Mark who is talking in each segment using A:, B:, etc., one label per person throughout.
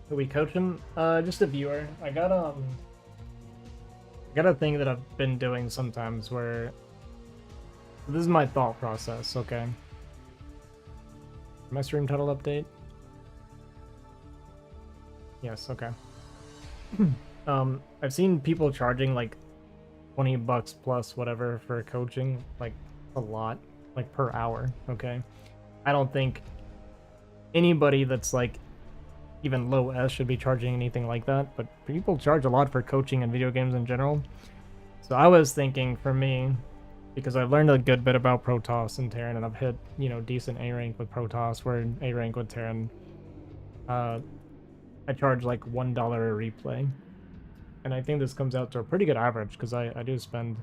A: Who we coaching? Just a viewer. I got a thing that I've been doing sometimes where this is my thought process, okay? My stream title update? Yes, okay. I've seen people charging like 20 bucks plus whatever for coaching, like a lot, like per hour, okay? I don't think anybody that's like even low S should be charging anything like that, but people charge a lot for coaching in video games in general. So I was thinking for me, because I've learned a good bit about Protoss and Terran, and I've hit, decent A rank with Protoss, where in A rank with Terran, I charge like $1 a replay. And I think this comes out to a pretty good average, because I do spend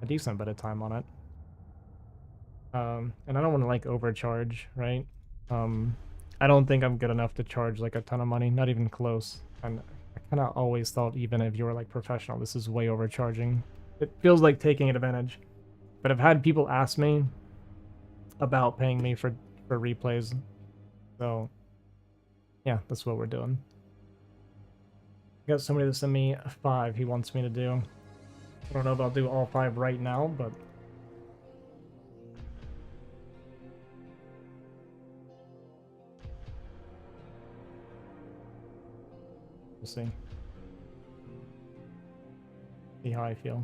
A: a decent bit of time on it. And I don't want to like overcharge, right? I don't think I'm good enough to charge like a ton of money, not even close. And I kind of always thought even if you were like professional, this is way overcharging. It feels like taking advantage. But I've had people ask me about paying me for replays. So yeah, that's what we're doing. I got somebody to send me 5 he wants me to do. I don't know if I'll do all 5 right now, but we'll see. See how I feel.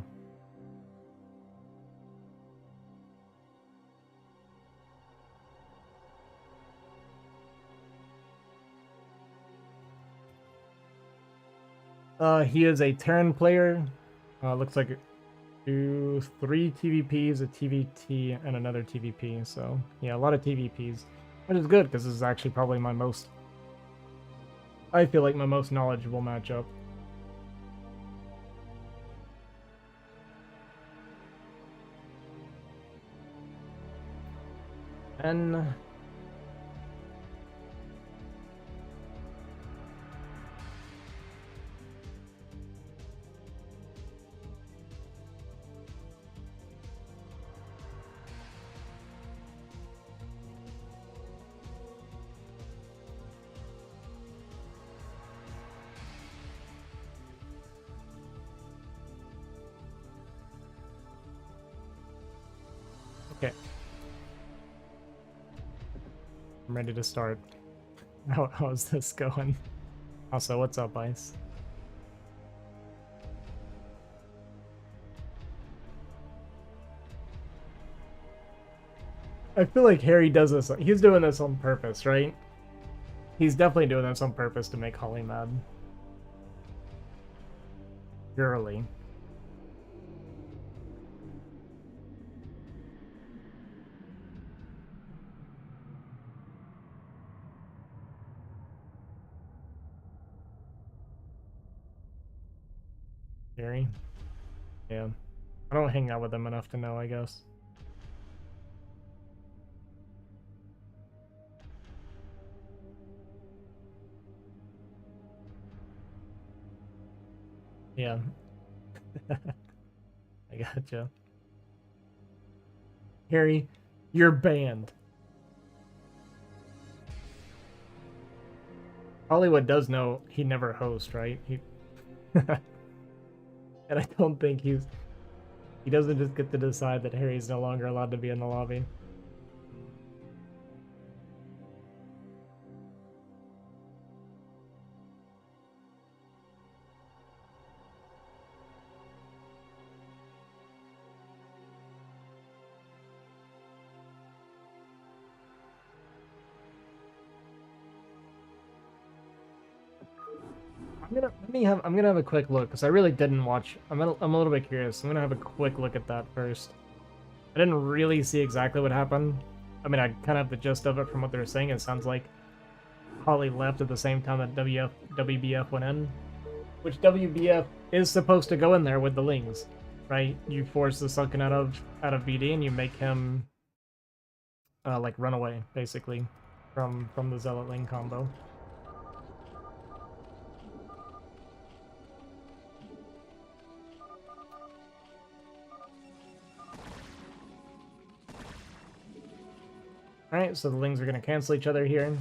A: He is a Terran player. Looks like 3 TVPs, a TVT, and another TVP. So yeah, a lot of TVPs, which is good because this is actually probably my most, I feel like my most knowledgeable matchup. And okay, I'm ready to start. How's this going? Also, what's up, Ice? I feel like Harry does this. He's doing this on purpose, right? He's definitely doing this on purpose to make Holly mad. Surely. Harry? Yeah. I don't hang out with him enough to know, I guess. Yeah. I gotcha. Harry, you're banned. Hollywood does know he never hosts, right? And I don't think he doesn't just get to decide that Harry's no longer allowed to be in the lobby. I'm gonna have a quick look because I really didn't watch. I'm a little bit curious. I'm gonna have a quick look at that first. I didn't really see exactly what happened. I mean, I kind of have the gist of it from what they were saying. It sounds like Holly left at the same time that WBF went in, which WBF is supposed to go in there with the Lings, right? You force the Sunken out of BD and you make him like run away basically from the Zealot Ling combo. Alright, so the Lings are going to cancel each other here.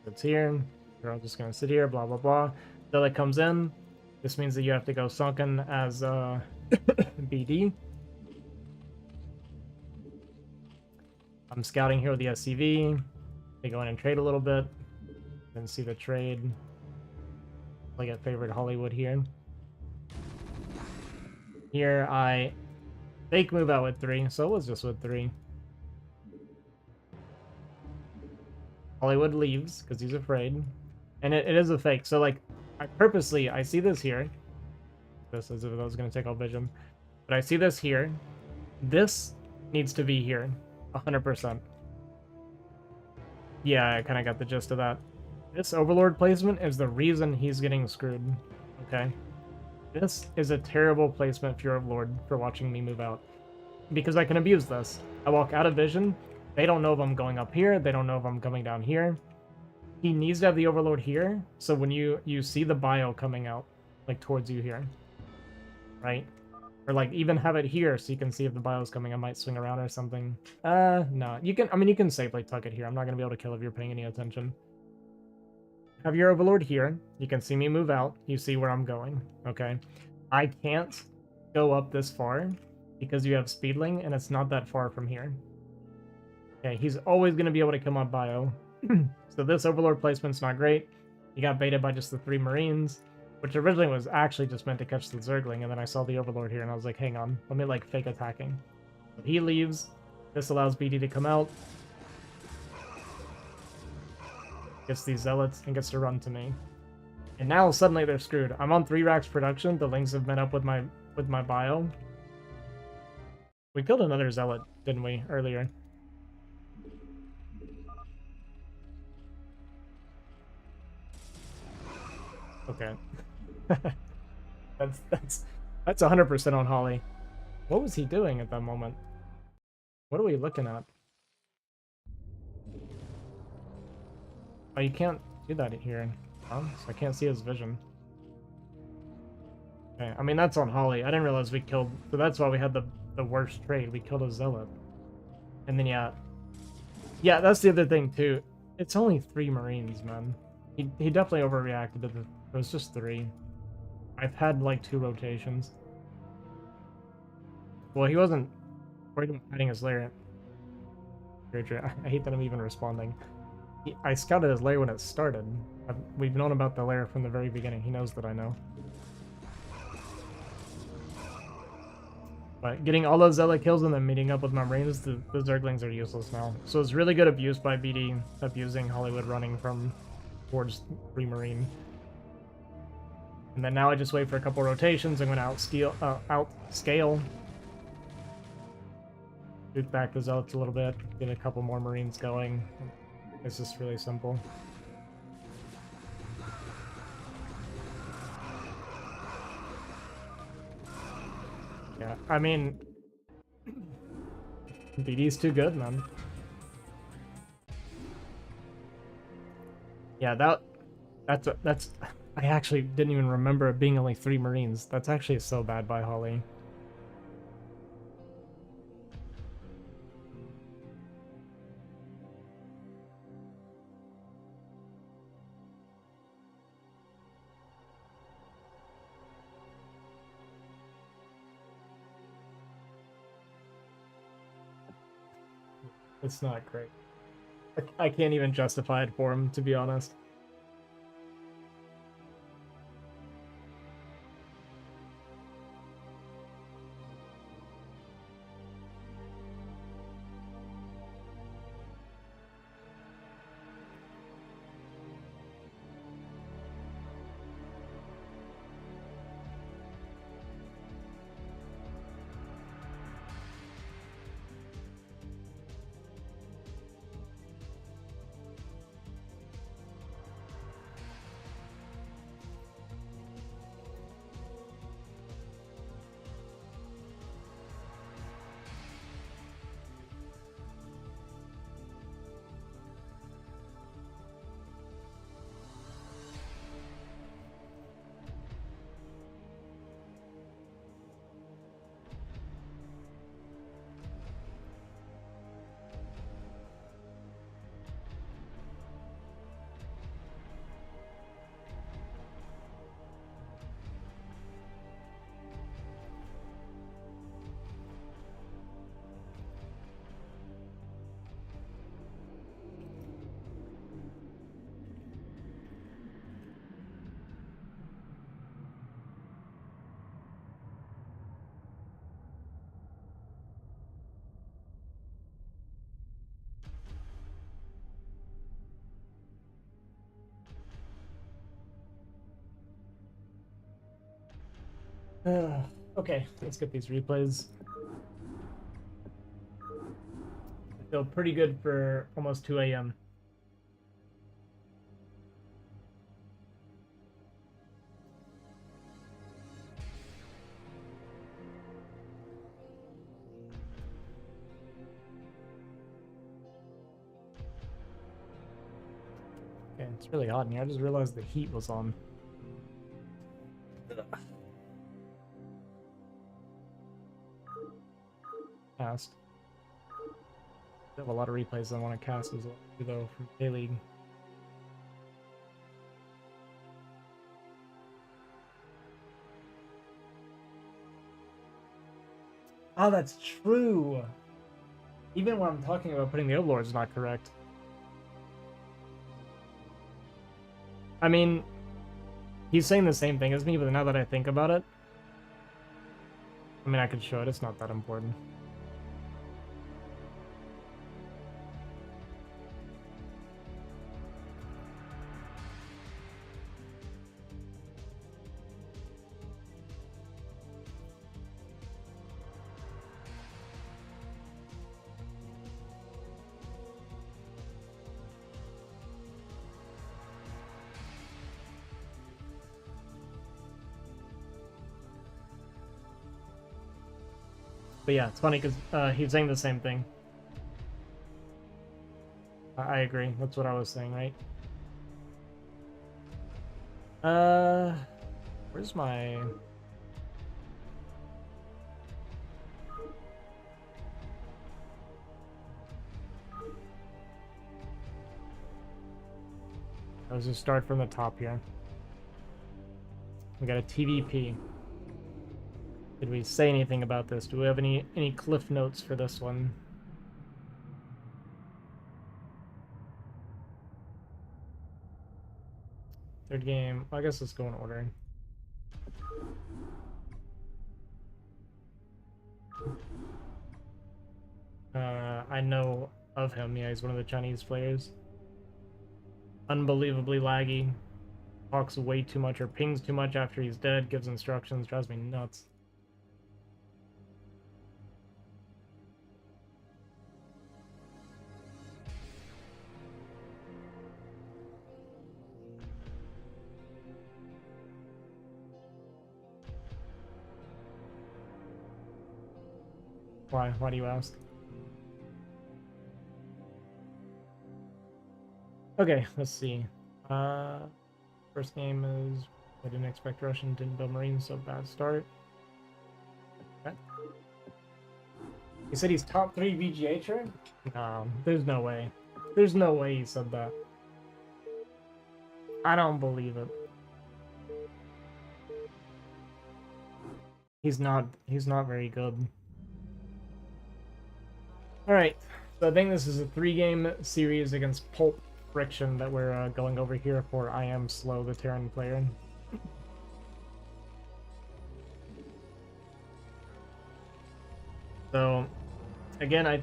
A: It's here. You're all just gonna sit here, blah, blah, blah. Zealot comes in. This means that you have to go sunken as BD. I'm scouting here with the SCV. They go in and trade a little bit. Then see the trade. Like at favorite Hollywood here. Here I fake move out with 3, so it was just with 3. Hollywood leaves because he's afraid. And it is a fake. So like I see this here. This as if that was gonna take all vision. But I see this here. This needs to be here. 100%. Yeah, I kind of got the gist of that. This Overlord placement is the reason he's getting screwed. Okay. This is a terrible placement, Fear of Lord, for watching me move out. Because I can abuse this. I walk out of vision. They don't know if I'm going up here. They don't know if I'm coming down here. He needs to have the Overlord here. So when you see the bio coming out, like towards you here. Right? Or like even have it here so you can see if the bio's coming. I might swing around or something. No. You can safely tuck it here. I'm not going to be able to kill if you're paying any attention. Have your Overlord here. You can see me move out. You see where I'm going. Okay. I can't go up this far because you have Speedling and it's not that far from here. Okay, he's always going to be able to come up bio. So this Overlord placement's not great. He got baited by just the 3 Marines, which originally was actually just meant to catch the Zergling, and then I saw the Overlord here and I was like, hang on, let me like fake attacking. But he leaves. This allows BD to come out. Gets these Zealots and gets to run to me. And now suddenly they're screwed. I'm on 3 racks production. The Lings have met up with my bio. We killed another Zealot, didn't we, earlier? Okay. that's 100% on Holly. What was he doing at that moment? What are we looking at? Oh, you can't do that here. Oh, so I can't see his vision. Okay, I mean, that's on Holly. I didn't realize we killed... So that's why we had the worst trade. We killed a Zealot. And then, yeah. Yeah, that's the other thing, too. It's only 3 Marines, man. He definitely overreacted to the... It was just 3. I've had, like, 2 rotations. Well, he wasn't worried about hiding his lair. I hate that I'm even responding. I scouted his lair when it started. We've known about the lair from the very beginning. He knows that I know. But getting all those Zealot kills and then meeting up with my Marines, the Zerglings are useless now. So it's really good abuse by BD, abusing Hollywood running from towards 3 Marine. And then now I just wait for a couple rotations. I'm going to outscale. Shoot back the Zealots a little bit. Get a couple more Marines going. It's just really simple. Yeah, I mean... BD's too good, man. Yeah, that's... I actually didn't even remember it being only 3 Marines. That's actually so bad by Holly. It's not great. I can't even justify it for him, to be honest. Okay, let's get these replays. I feel pretty good for almost 2 a.m. Okay, it's really hot in here. I just realized the heat was on. Cast. I have a lot of replays I want to cast as well, though, from K-League. Oh, that's true! Even when I'm talking about putting the Overlords, not correct. I mean, he's saying the same thing as me, but now that I think about it, I mean, I could show it. It's not that important. But yeah, it's funny because he's saying the same thing. I agree. That's what I was saying, right? Where's my... Let's just start from the top here. We got a TVP. Did we say anything about this? Do we have any cliff notes for this one? Third game. I guess let's go in order. I know of him. Yeah, he's one of the Chinese players. Unbelievably laggy. Talks way too much or pings too much after he's dead. Gives instructions. Drives me nuts. Why? Why do you ask? Okay, let's see. First game is... I didn't expect Russian, didn't build Marines, so bad start. Okay. He said he's top 3 VGHer? No, there's no way. There's no way he said that. I don't believe it. He's not very good. Alright, so I think this is a 3-game series against Pulp Friction that we're going over here for I Am Slow, the Terran player. So, again, I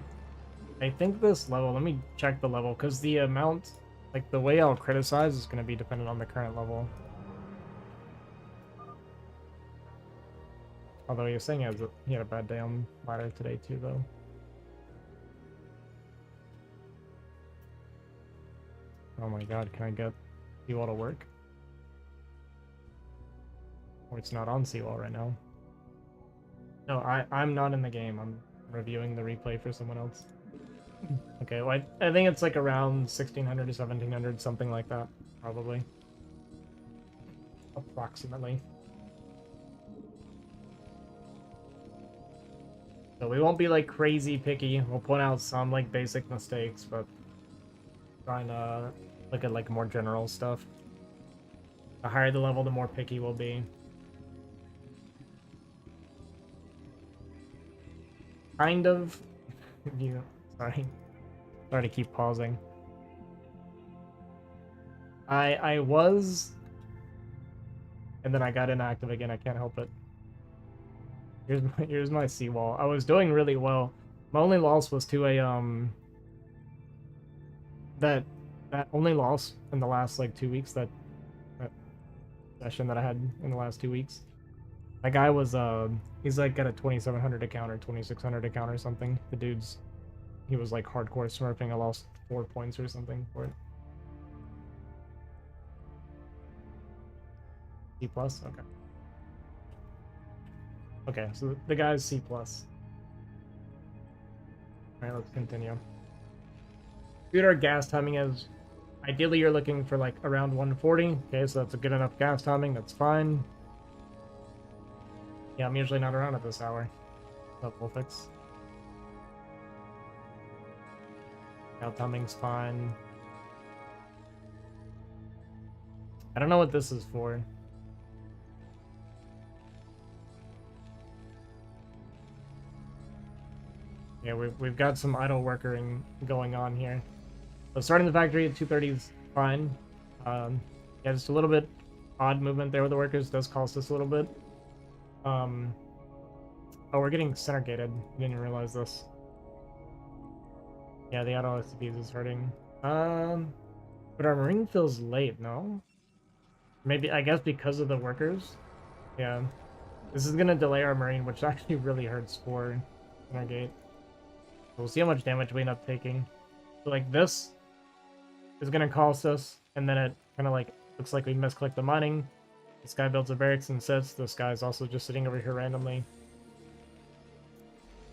A: think this level, let me check the level, because the amount, like the way I'll criticize is going to be dependent on the current level. Although he was saying he had a bad day on ladder today too, though. Oh my god, can I get Seawall to work? Or it's not on Seawall right now. No, I'm not in the game. I'm reviewing the replay for someone else. Okay, well, I think it's like around 1600 to 1700, something like that, probably. Approximately. So we won't be like crazy picky. We'll point out some like basic mistakes, but trying to look at like more general stuff. The higher the level, the more picky we'll be. Kind of. Yeah, sorry to keep pausing. I was, and then I got inactive again. I can't help it. Here's my seawall. I was doing really well. My only loss was to a that only loss in the last like 2 weeks, that session that I had in the last 2 weeks. That guy was, he's like got a 2700 account or 2600 account or something. The dude's, he was like hardcore smurfing. I lost 4 points or something for it. C plus? Okay. Okay, so the guy's C plus. Alright, let's continue. Computer gas timing is, ideally you're looking for like around 140. Okay, so that's a good enough gas timing, that's fine. Yeah, I'm usually not around at this hour. So we'll fix. Gas timing's fine. I don't know what this is for. Yeah, we've got some idle workering going on here. So starting the factory at 2:30 is fine. Yeah, just a little bit odd movement there with the workers does cost us a little bit. Oh, we're getting center gated. Didn't even realize this. Yeah, the auto SCPs is hurting. But our marine feels late, no? Maybe, I guess because of the workers? Yeah. This is gonna delay our marine, which actually really hurts for center gate. We'll see how much damage we end up taking. So like this is gonna cost us, and then it kind of like looks like we misclicked the mining. This guy builds a barracks and sits. This guy's also just sitting over here randomly.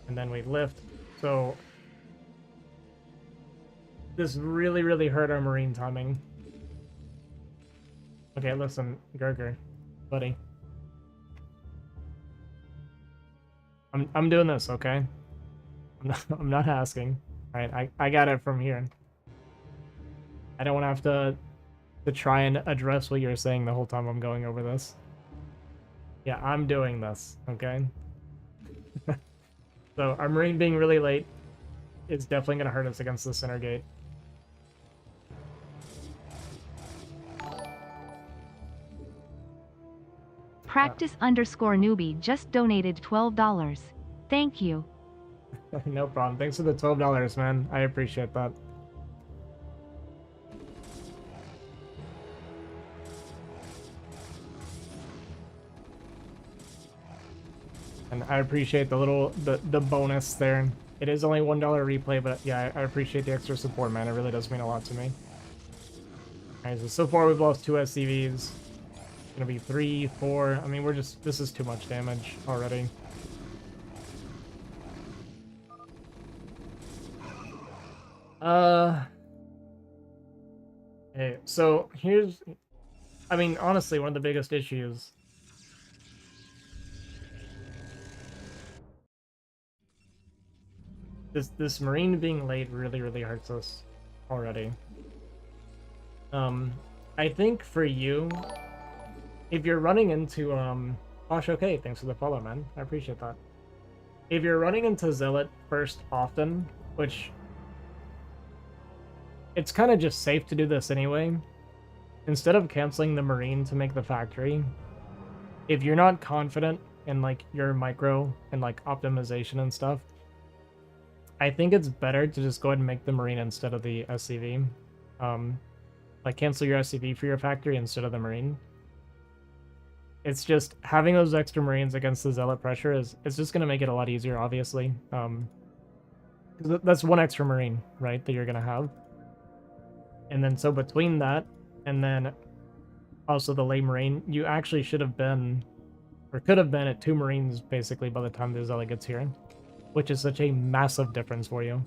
A: And then we lift. So this really, really hurt our marine timing. Okay, listen, Gurger, buddy. I'm doing this, okay? I'm not asking. Alright, I got it from here. I don't want to have to try and address what you're saying the whole time I'm going over this. Yeah, I'm doing this, okay? So our marine being really late is definitely going to hurt us against the center gate.
B: Practice_newbie just donated $12. Thank you.
A: No problem. Thanks for the $12, man. I appreciate that. And I appreciate the bonus there. It is only $1 replay, but yeah, I appreciate the extra support, man. It really does mean a lot to me. Alright, so far we've lost 2 SCVs. It's gonna be 3, 4. I mean, this is too much damage already. Okay, so here's, I mean, honestly, one of the biggest issues. This marine being late really, really hurts us already. I think for you, if you're running into, Osh, okay, thanks for the follow, man. I appreciate that. If you're running into Zealot first often, which it's kind of just safe to do this anyway, instead of canceling the marine to make the factory, if you're not confident in like your micro and like optimization and stuff, I think it's better to just go ahead and make the marine instead of the SCV. Like cancel your SCV for your factory instead of the marine. It's just having those extra marines against the Zealot pressure it's just going to make it a lot easier, obviously. Because that's 1 extra marine, right, that you're going to have. And then so between that and then also the late marine, you actually should have been, or could have been at 2 marines basically by the time the Zealot gets here, which is such a massive difference for you.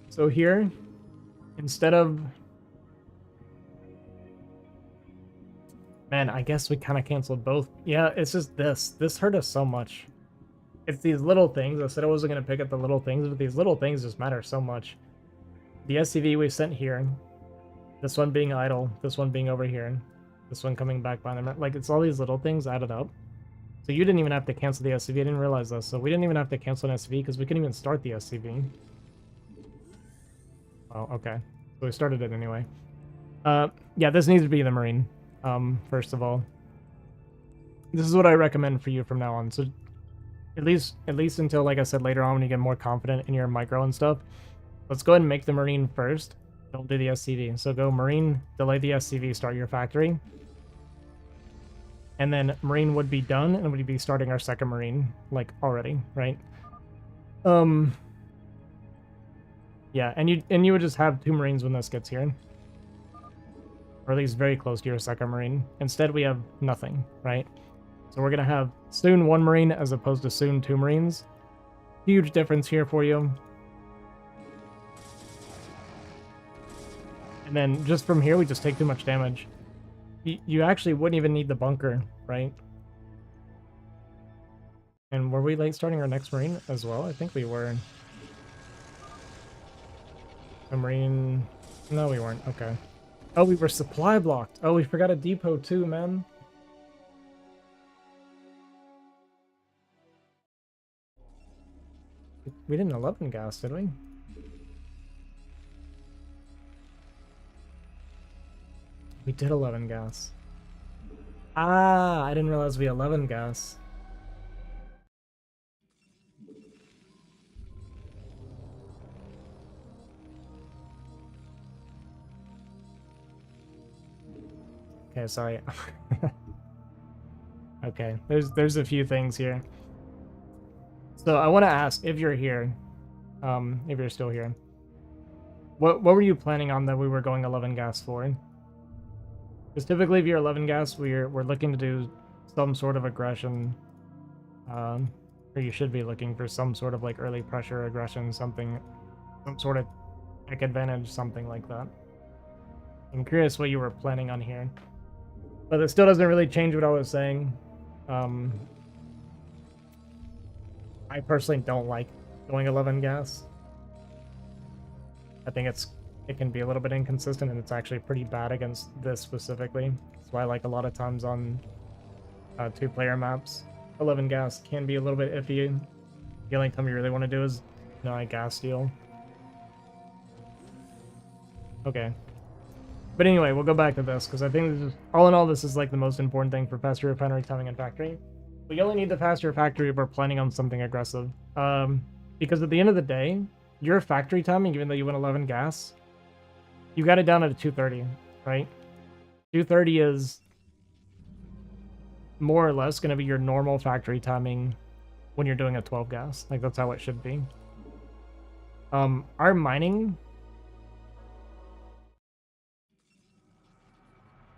A: So here, instead of, man, I guess we kind of canceled both. Yeah, it's just this hurt us so much. It's these little things. I said I wasn't going to pick up the little things, but these little things just matter so much. The SCV we sent here, this one being idle, this one being over here, this one coming back by them. Like, it's all these little things added up. So you didn't even have to cancel the SCV. I didn't realize this. So we didn't even have to cancel an SCV because we couldn't even start the SCV. Oh, okay. So we started it anyway. Yeah, this needs to be the marine. First of all, this is what I recommend for you from now on. So at least until, like I said, later on when you get more confident in your micro and stuff, let's go ahead and make the marine first. Don't do the SCV. So go marine, delay the SCV, start your factory. and then Marine would be done, and we'd be starting our second Marine, like, already, right? Yeah, and you would just have 2 Marines when this gets here. Or at least very close to your second Marine. Instead, we have nothing, right? So we're going to have soon 1 Marine as opposed to soon 2 Marines. Huge difference here for you. And then just from here, we just take too much damage. You actually wouldn't even need the bunker, right? And were we late starting our next Marine as well? I think we were. A Marine... No, we weren't. Okay. Oh, we were supply blocked. Oh, we forgot a depot too, man. We didn't 11 gas, did we? We did 11 gas. Ah, I didn't realize we 11 gas. Okay, sorry. Okay, there's a few things here. So I want to ask if you're here, if you're still here. What were you planning on that we were going 11 gas for? Because typically, if you're 11 gas, we're looking to do some sort of aggression, or you should be looking for some sort of like early pressure aggression, something, some sort of tech advantage, something like that. I'm curious what you were planning on here, but it still doesn't really change what I was saying. I personally don't like going 11 gas. I think it can be a little bit inconsistent, and it's actually pretty bad against this specifically. That's why I like a lot of times on 2-player maps, 11 gas can be a little bit iffy. The only time you really want to do is, you know, a gas steal. Okay. But anyway, we'll go back to this, because I think this is, all in all, this is like the most important thing for faster refinery timing and factory. We only need the faster factory if we're planning on something aggressive. Because at the end of the day, your factory timing, even though you went 11 gas, you got it down at a 230, right? 230 is more or less going to be your normal factory timing when you're doing a 12 gas. Like, that's how it should be. Our mining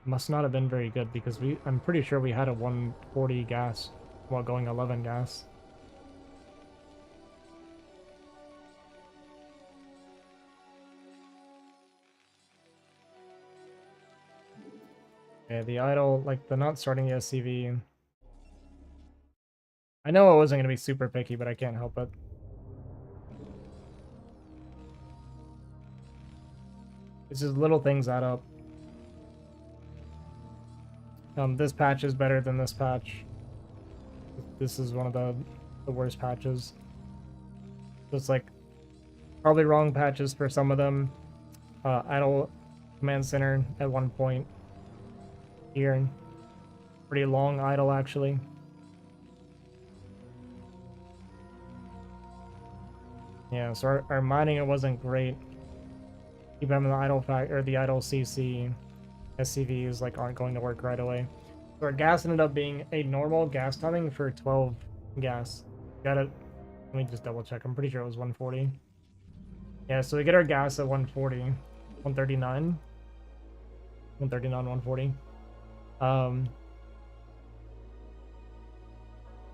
A: must not have been very good, because I'm pretty sure we had a 140 gas while going 11 gas. Okay, the idle, like the not starting the SCV. I know I wasn't going to be super picky, but I can't help it. It's just little things add up. This patch is better than this patch. This is one of the worst patches. So it's like probably wrong patches for some of them. Idle command center at one point here. Pretty long idle actually. Yeah, so our mining, it wasn't great. Keep having the idle or the idle CC. SCVs like aren't going to work right away. So our gas ended up being a normal gas timing for 12 gas. Got it. Let me just double check. I'm pretty sure it was 140. Yeah, so we get our gas at 140. 139. 139, 140.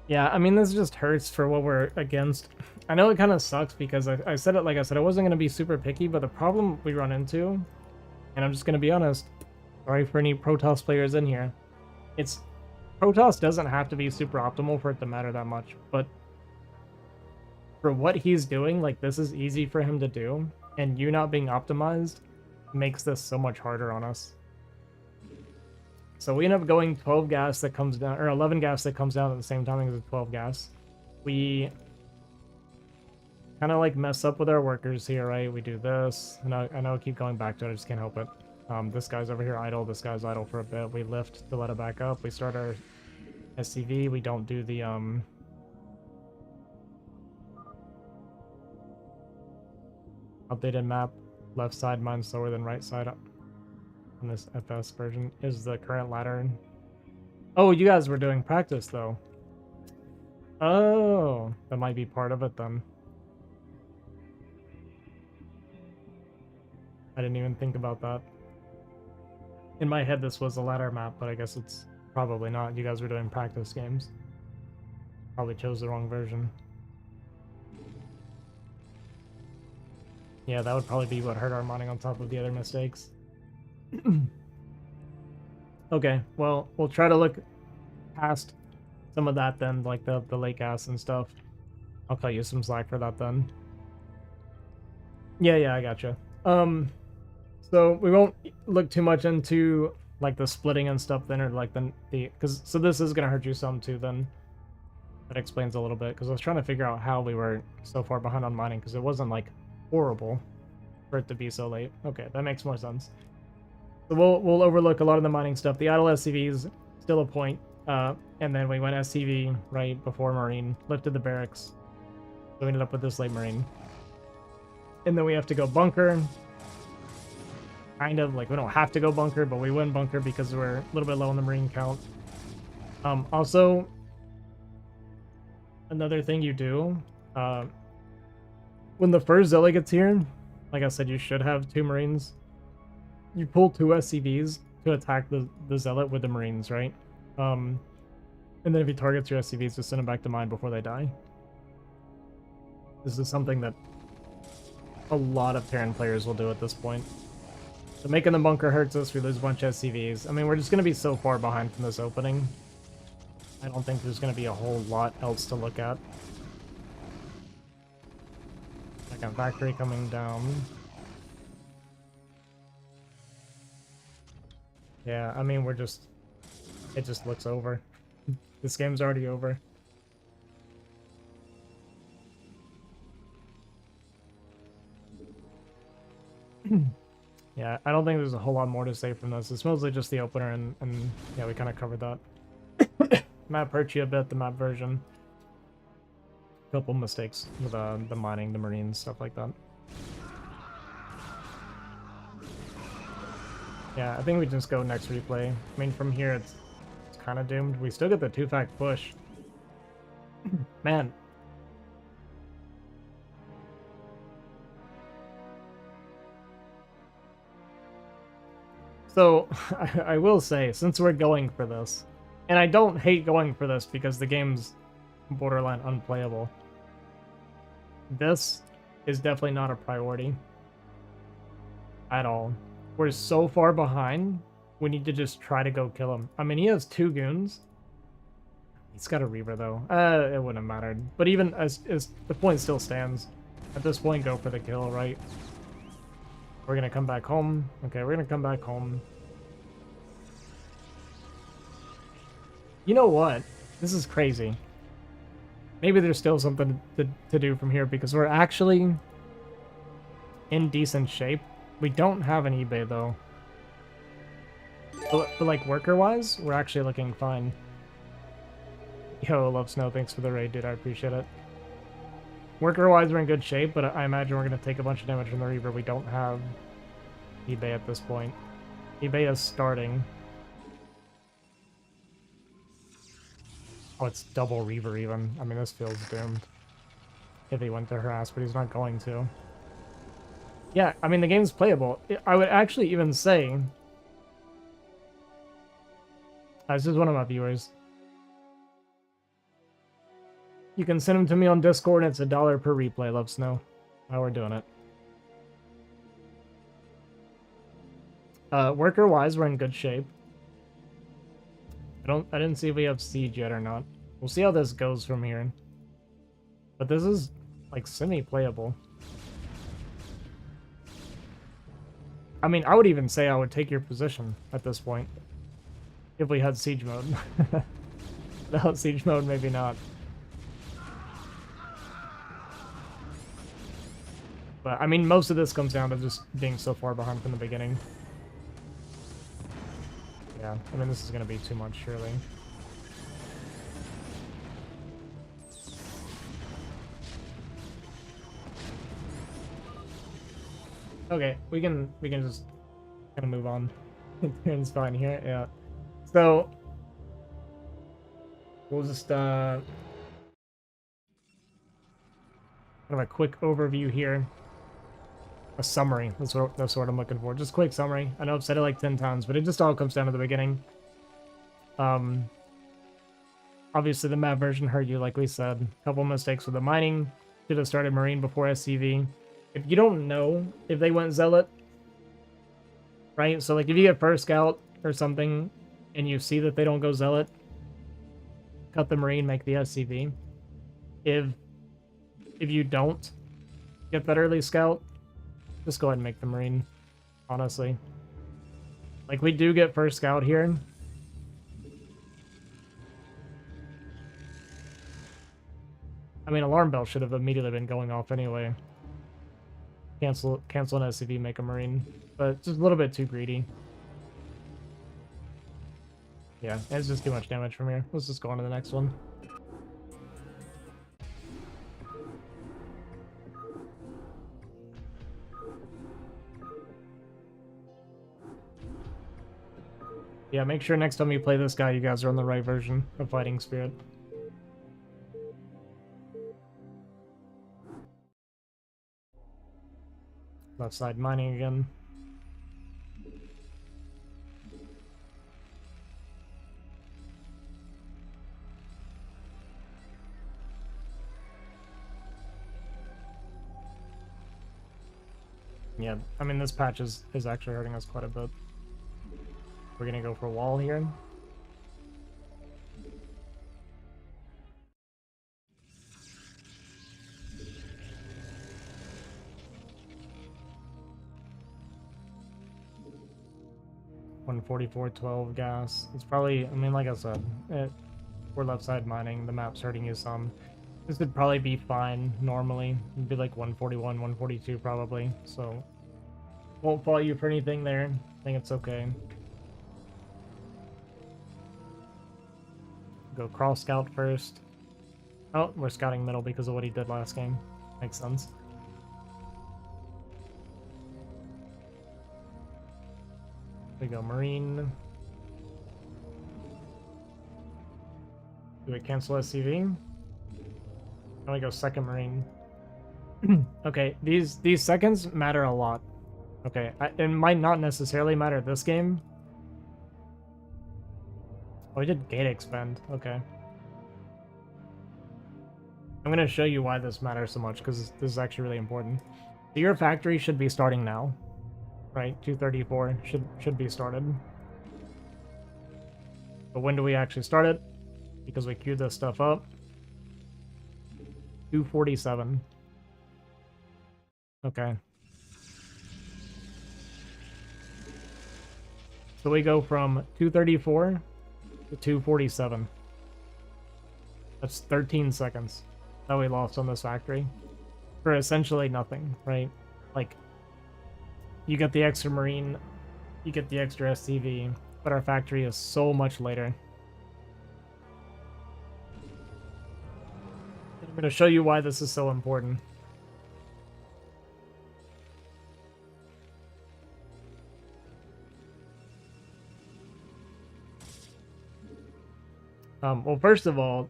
A: Yeah, I mean, this just hurts for what we're against. I know it kind of sucks because I said it, like I said, I wasn't going to be super picky, but the problem we run into, and I'm just going to be honest, sorry for any Protoss players in here, Protoss doesn't have to be super optimal for it to matter that much, but for what he's doing, like, this is easy for him to do, and you not being optimized makes this so much harder on us. So we end up going 12 gas that comes down, or 11 gas that comes down at the same time as the 12 gas. We kind of like mess up with our workers here, right? We do this, and I know I keep going back to it, I just can't help it. This guy's over here idle, this guy's idle for a bit. We lift to let it back up. We start our SCV, we don't do the updated map. Left side mine's slower than right side up. On this FS version is the current ladder. Oh, you guys were doing practice though. Oh, that might be part of it then. I didn't even think about that. In my head, this was a ladder map, but I guess it's probably not. You guys were doing practice games. Probably chose the wrong version. Yeah, that would probably be what hurt our mining on top of the other mistakes. Okay, well, we'll try to look past some of that then, like the lake gas and stuff. I'll cut you some slack for that then. Yeah, I gotcha. So we won't look too much into like the splitting and stuff then, or like the because so this is gonna hurt you some too then. That explains a little bit, because I was trying to figure out how we were so far behind on mining, because it wasn't like horrible for it to be so late. Okay, that makes more sense. So we'll overlook a lot of the mining stuff. The idle SCVs still a point, and then we went SCV right before Marine, lifted the barracks, so we ended up with this late Marine, and then we have to go bunker. Kind of like we don't have to go bunker, but we win bunker because we're a little bit low on the Marine count. Also, another thing you do, when the first Zealot gets here, like I said, you should have 2 Marines. You pull 2 SCVs to attack the Zealot with the Marines, right? And then if he targets your SCVs, just send them back to mine before they die. This is something that a lot of Terran players will do at this point. So making the bunker hurts us, we lose a bunch of SCVs. I mean, we're just going to be so far behind from this opening. I don't think there's going to be a whole lot else to look at. Like a factory coming down. Yeah, I mean, it just looks over. This game's already over. Yeah, I don't think there's a whole lot more to say from this. It's mostly just the opener, and yeah, we kind of covered that. Map hurt you a bit, the map version. Couple mistakes with the mining, the Marines, stuff like that. Yeah, I think we just go next replay. I mean, from here, it's kind of doomed. We still get the 2-fact push. Man. So, I will say, since we're going for this, and I don't hate going for this because the game's borderline unplayable, this is definitely not a priority at all. We're so far behind, we need to just try to go kill him. I mean, he has 2 goons. He's got a Reaver, though. It wouldn't have mattered. But even as the point still stands, at this point, go for the kill, right? We're gonna come back home. Okay, we're gonna come back home. You know what? This is crazy. Maybe there's still something to do from here, because we're actually in decent shape. We don't have an eBay, though. But like, worker-wise, we're actually looking fine. Yo, Love Snow, thanks for the raid, dude. I appreciate it. Worker-wise, we're in good shape, but I imagine we're going to take a bunch of damage from the Reaver. We don't have eBay at this point. eBay is starting. Oh, it's double Reaver even. I mean, this feels doomed. If he went to harass, but he's not going to. Yeah, I mean, the game's playable. I would actually even say... this is one of my viewers. You can send them to me on Discord, and it's $1 per replay, Love Snow. How we're doing it. Worker-wise, we're in good shape. I didn't see if we have siege yet or not. We'll see how this goes from here. But this is, like, semi-playable. I mean, I would even say I would take your position at this point. If we had siege mode. Without siege mode, maybe not. But, I mean, most of this comes down to just being so far behind from the beginning. Yeah, I mean, this is going to be too much, surely. Okay, we can just kind of move on. It's fine here, yeah. So, we'll just kind of a quick overview here. A summary. That's what I'm looking for. Just quick summary. I know I've said it like 10 times, but it just all comes down to the beginning. Obviously the map version hurt you, like we said. A couple mistakes with the mining. Should have started Marine before SCV. If you don't know if they went Zealot, right? So like if you get first scout or something and you see that they don't go Zealot, cut the Marine, make the SCV. If you don't get that early scout, just go ahead and make the Marine, honestly. Like, we do get first scout here. I mean, alarm bell should have immediately been going off anyway. Cancel an SCV, make a Marine. But just a little bit too greedy. Yeah, it's just too much damage from here. Let's just go on to the next one. Yeah, make sure next time you play this guy, you guys are on the right version of Fighting Spirit. Left side mining again. Yeah, I mean, this patch is actually hurting us quite a bit. We're gonna go for a wall here. $144.12 gas. It's probably, I mean, like I said, we're left side mining. The map's hurting you some. This would probably be fine normally. It'd be like 141, 142 probably. So, won't fault you for anything there. I think it's okay. Go cross scout first. Oh, we're scouting middle because of what he did last game. Makes sense. We go Marine. Do we cancel SCV? Then we go second Marine. Okay, these seconds matter a lot. Okay, it might not necessarily matter this game. Oh, we did gate expend. Okay. I'm going to show you why this matters so much, because this is actually really important. So your factory should be starting now. Right? 234 should be started. But when do we actually start it? Because we queued this stuff up. 247. Okay. So we go from 234 to 247. That's 13 seconds that we lost on this factory. For essentially nothing, right? Like, you get the extra Marine, you get the extra SCV, but our factory is so much later. I'm going to show you why this is so important. Well, first of all,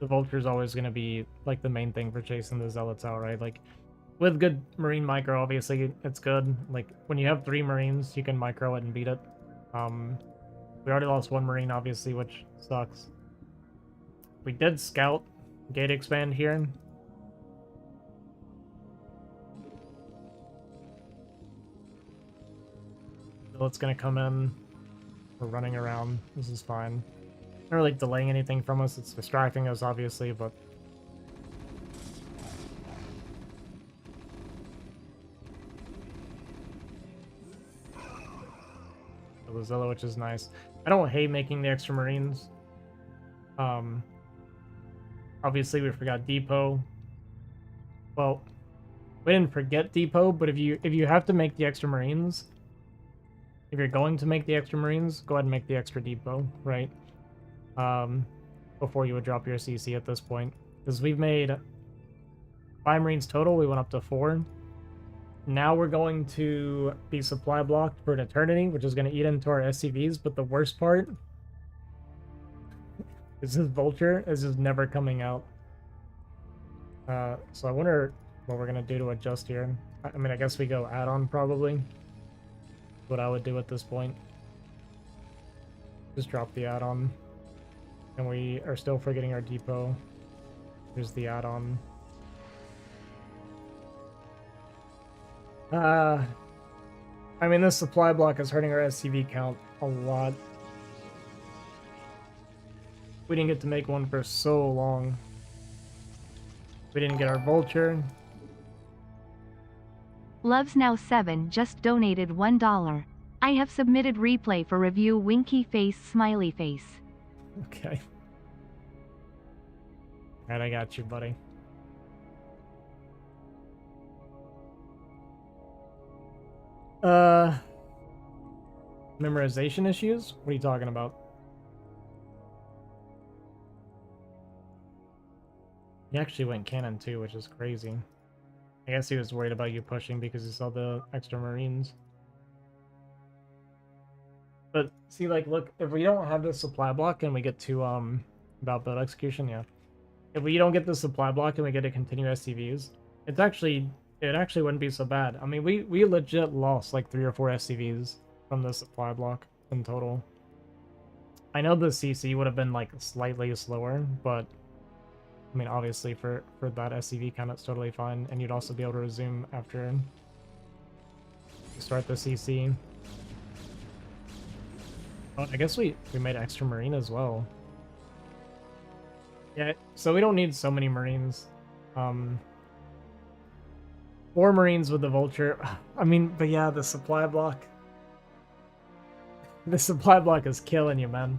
A: the Vulture is always going to be like the main thing for chasing the Zealots out, right? Like, with good Marine micro, obviously, it's good. Like, when you have 3 Marines, you can micro it and beat it. We already lost 1 Marine, obviously, which sucks. We did scout gate expand here. Zealot's gonna come in. We're running around. This is fine. Not really delaying anything from us. It's distracting us, obviously, but the Zilla, which is nice. I don't hate making the extra Marines. Obviously we forgot Depot. Well, we didn't forget Depot, but if you have to make the extra Marines, if you're going to make the extra Marines, go ahead and make the extra Depot, right? Before you would drop your CC at this point. Because we've made 5 Marines total, we went up to 4. Now we're going to be supply blocked for an eternity, which is going to eat into our SCVs, but the worst part Is this vulture is just never coming out. So I wonder what we're gonna do to adjust here. I mean, I guess we go add-on probably. What I would do at this point. Just drop the add-on. And we are still forgetting our depot. Here's the add-on. I mean, this supply block is hurting our SCV count a lot. We didn't get to make one for so long. We didn't get our vulture.
B: Loves Now 7 just donated $1. I have submitted replay for review winky face smiley face.
A: Okay. Alright, I got you, buddy. Memorization issues? What are you talking about? He actually went cannon too, which is crazy. I guess he was worried about you pushing because he saw the extra marines. But see, like, look, if we don't have the supply block and we get to about build execution, yeah. If we don't get the supply block and we get to continue SCVs, it actually wouldn't be so bad. I mean, we legit lost like 3 or 4 SCVs from the supply block in total. I know the CC would have been like slightly slower, but I mean, obviously for that SCV count, it's totally fine, and you'd also be able to resume after you start the CC. Oh, I guess we made extra marine as well. Yeah, so we don't need so many marines. 4 marines with the vulture. I mean, but yeah, the supply block. The supply block is killing you, man.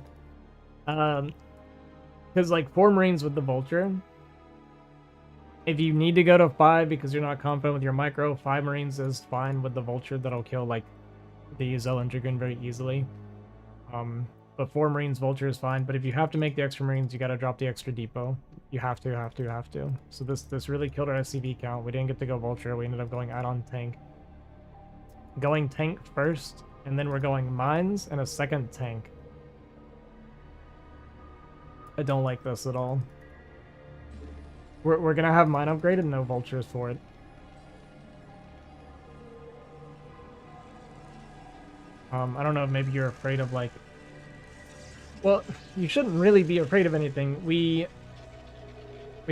A: Because like 4 marines with the vulture. If you need to go to 5 because you're not confident with your micro, 5 marines is fine with the vulture. That'll kill like the Zell and Dragoon very easily. But 4 marines vulture is fine. But if you have to make the extra marines, you gotta drop the extra depot. You have to. So this really killed our SCV count. We didn't get to go vulture. We ended up going add-on tank. Going tank first, and then we're going mines and a second tank. I don't like this at all. We're gonna have mine upgraded and no vultures for it. I don't know if maybe you're afraid of like... Well, you shouldn't really be afraid of anything. We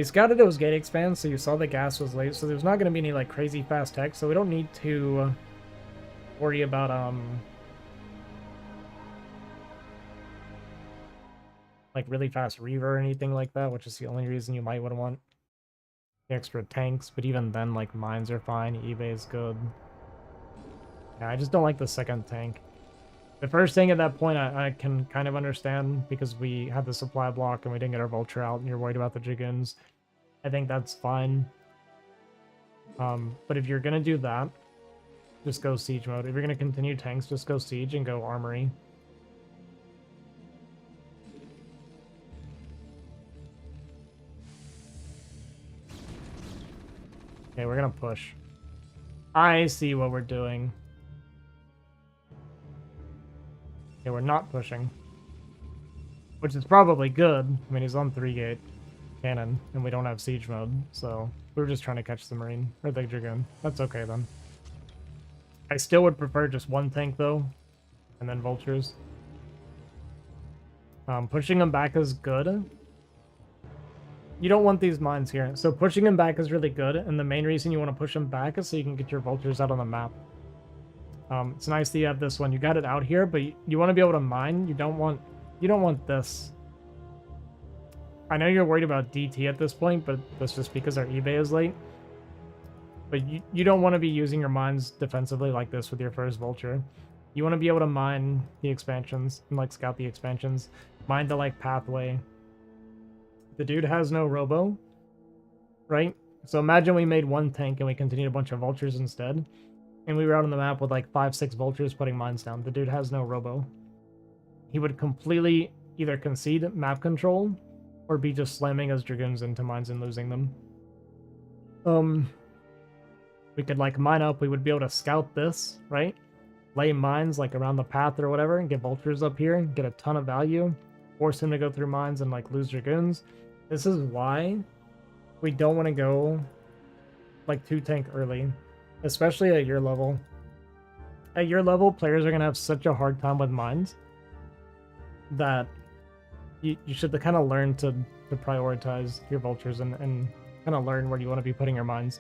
A: scouted those gate expands, so you saw the gas was late, so there's not gonna be any like crazy fast tech, so we don't need to worry about like really fast reaver or anything like that, which is the only reason you might want the extra tanks. But even then, like, mines are fine, eBay is good. Yeah, I just don't like the second tank. The first thing at that point I can kind of understand, because we had the supply block and we didn't get our vulture out and you're worried about the Dragoons. I think that's fine. But if you're gonna do that, just go siege mode. If you're gonna continue tanks, just go siege and go armory. Okay, we're gonna push. I see what we're doing. Okay, we're not pushing. Which is probably good. I mean, he's on 3-gate cannon, and we don't have siege mode, so we're just trying to catch the Marine, or the Dragoon. That's okay, then. I still would prefer just 1 tank, though, and then vultures. Pushing them back is good. You don't want these mines here, so pushing them back is really good, and the main reason you want to push them back is so you can get your vultures out on the map. It's nice that you have this one. You got it out here, but you want to be able to mine. You don't want this. I know you're worried about DT at this point, but that's just because our eBay is late. But you don't want to be using your mines defensively like this with your first vulture. You want to be able to mine the expansions and like scout the expansions. Mine the like pathway. The dude has no robo, right? So imagine we made 1 tank and we continued a bunch of vultures instead. And we were out on the map with like 5-6 vultures putting mines down. The dude has no robo. He would completely either concede map control or be just slamming his dragoons into mines and losing them. We could like mine up. We would be able to scout this, right? Lay mines like around the path or whatever and get vultures up here and get a ton of value. force him to go through mines and like lose dragoons. This is why we don't want to go like 2-tank early, especially at your level. At your level, players are gonna have such a hard time with mines that you should kind of learn to prioritize your vultures and kind of learn where you want to be putting your mines.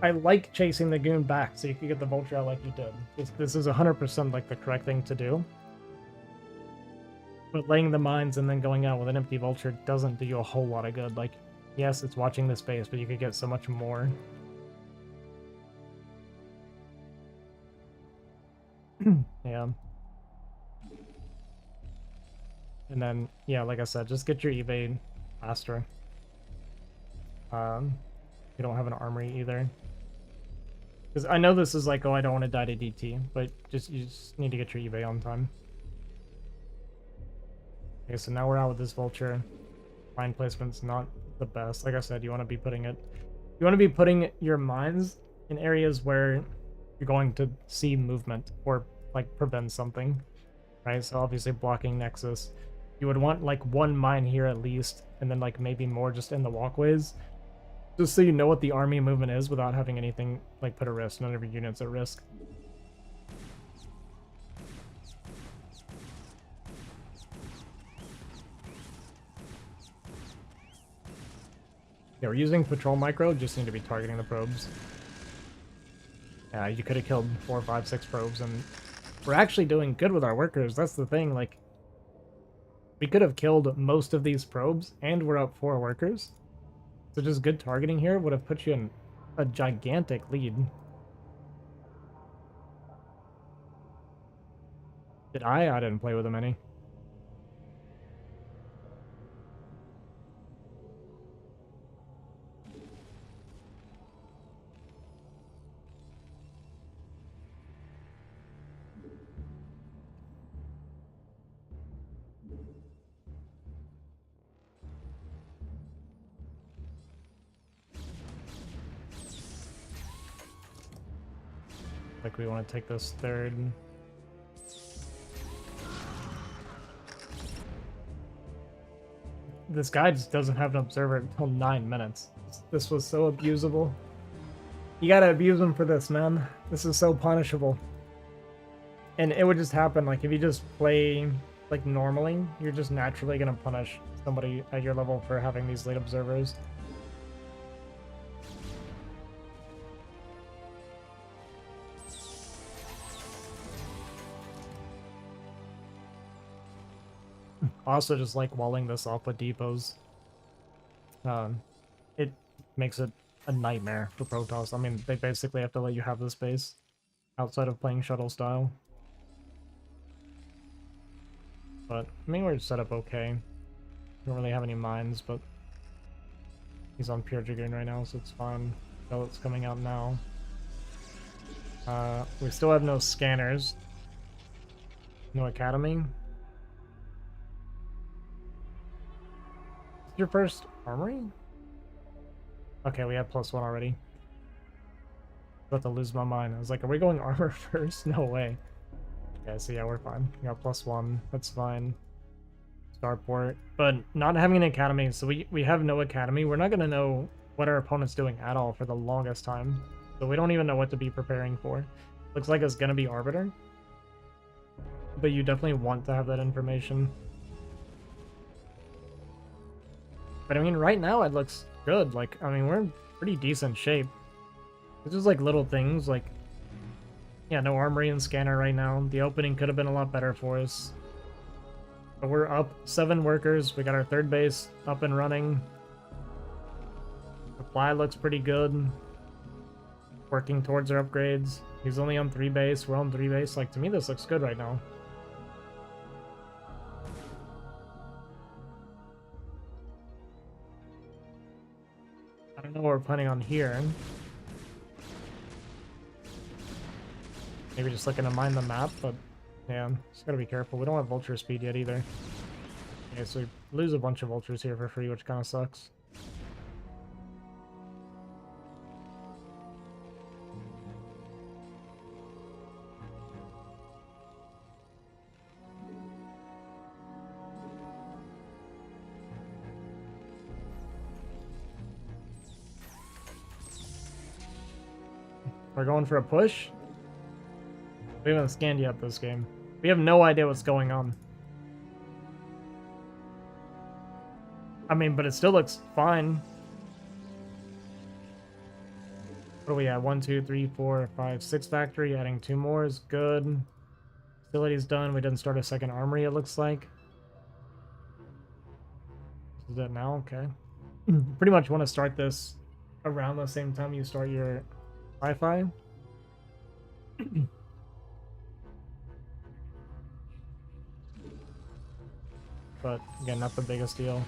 A: I like chasing the goon back so you can get the vulture out like you did. This is 100% like the correct thing to do. But laying the mines and then going out with an empty vulture doesn't do you a whole lot of good. Like, yes, it's watching the space, but you could get so much more. Yeah. And then, yeah, like I said, just get your evade faster. You don't have an armory either. Because I know this is like, oh, I don't want to die to DT, but you just need to get your eBay on time. Okay, so now we're out with this vulture. Mine placement's not the best. Like I said, you want to be putting your mines in areas where you're going to see movement or like prevent something, right? So obviously blocking Nexus. You would want like one mine here at least, and then like maybe more just in the walkways. Just so you know what the army movement is without having anything like put at risk. None of your units at risk. Yeah, we're using patrol micro, just need to be targeting the probes. Yeah, you could have killed 4, 5, 6 probes, and we're actually doing good with our workers. That's the thing, like, we could have killed most of these probes, and we're up 4 workers. So just good targeting here would have put you in a gigantic lead. Did I? I didn't play with him any. Like, we want to take this third. This guy just doesn't have an observer until 9 minutes. This was so abusable. You gotta abuse him for this, man. This is so punishable. And it would just happen, like, if you just play, like, normally, you're just naturally gonna punish somebody at your level for having these late observers. Also, just like walling this off with depots, it makes it a nightmare for Protoss. I mean, they basically have to let you have this base outside of playing shuttle style. But I mean, we're set up okay. Don't really have any mines, but he's on pure Dragoon right now, so it's fine. Pellet's coming out now. We still have no scanners. No academy. Your first armory? Okay, we had +1 already. About to lose my mind. I was like, are we going armor first? No way. Okay, so yeah, we're fine. We got +1. That's fine. Starport. But not having an academy, so we have no academy. We're not going to know what our opponent's doing at all for the longest time. So we don't even know what to be preparing for. Looks like it's going to be Arbiter. But you definitely want to have that information. But I mean, right now it looks good. Like, I mean, we're in pretty decent shape. It's just like little things, like, yeah, no armory and scanner right now. The opening could have been a lot better for us. But we're up 7 workers. We got our 3rd base up and running. Supply looks pretty good. Working towards our upgrades. He's only on 3 base. We're on 3 base. Like, to me, this looks good right now. I don't know what we're planning on here. Maybe just looking to mine the map, but yeah, just gotta be careful. We don't have vulture speed yet either. Okay, so we lose a bunch of vultures here for free, which kind of sucks. We're going for a push. We haven't scanned yet this game. We have no idea what's going on. I mean, but it still looks fine. What are we at? 1, 2, 3, 4, 5, 6 factory. Adding 2 more is good. Facility's done. We didn't start a second armory, it looks like. Is it now? Okay. Pretty much want to start this around the same time you start your Wi-Fi. But again, not the biggest deal.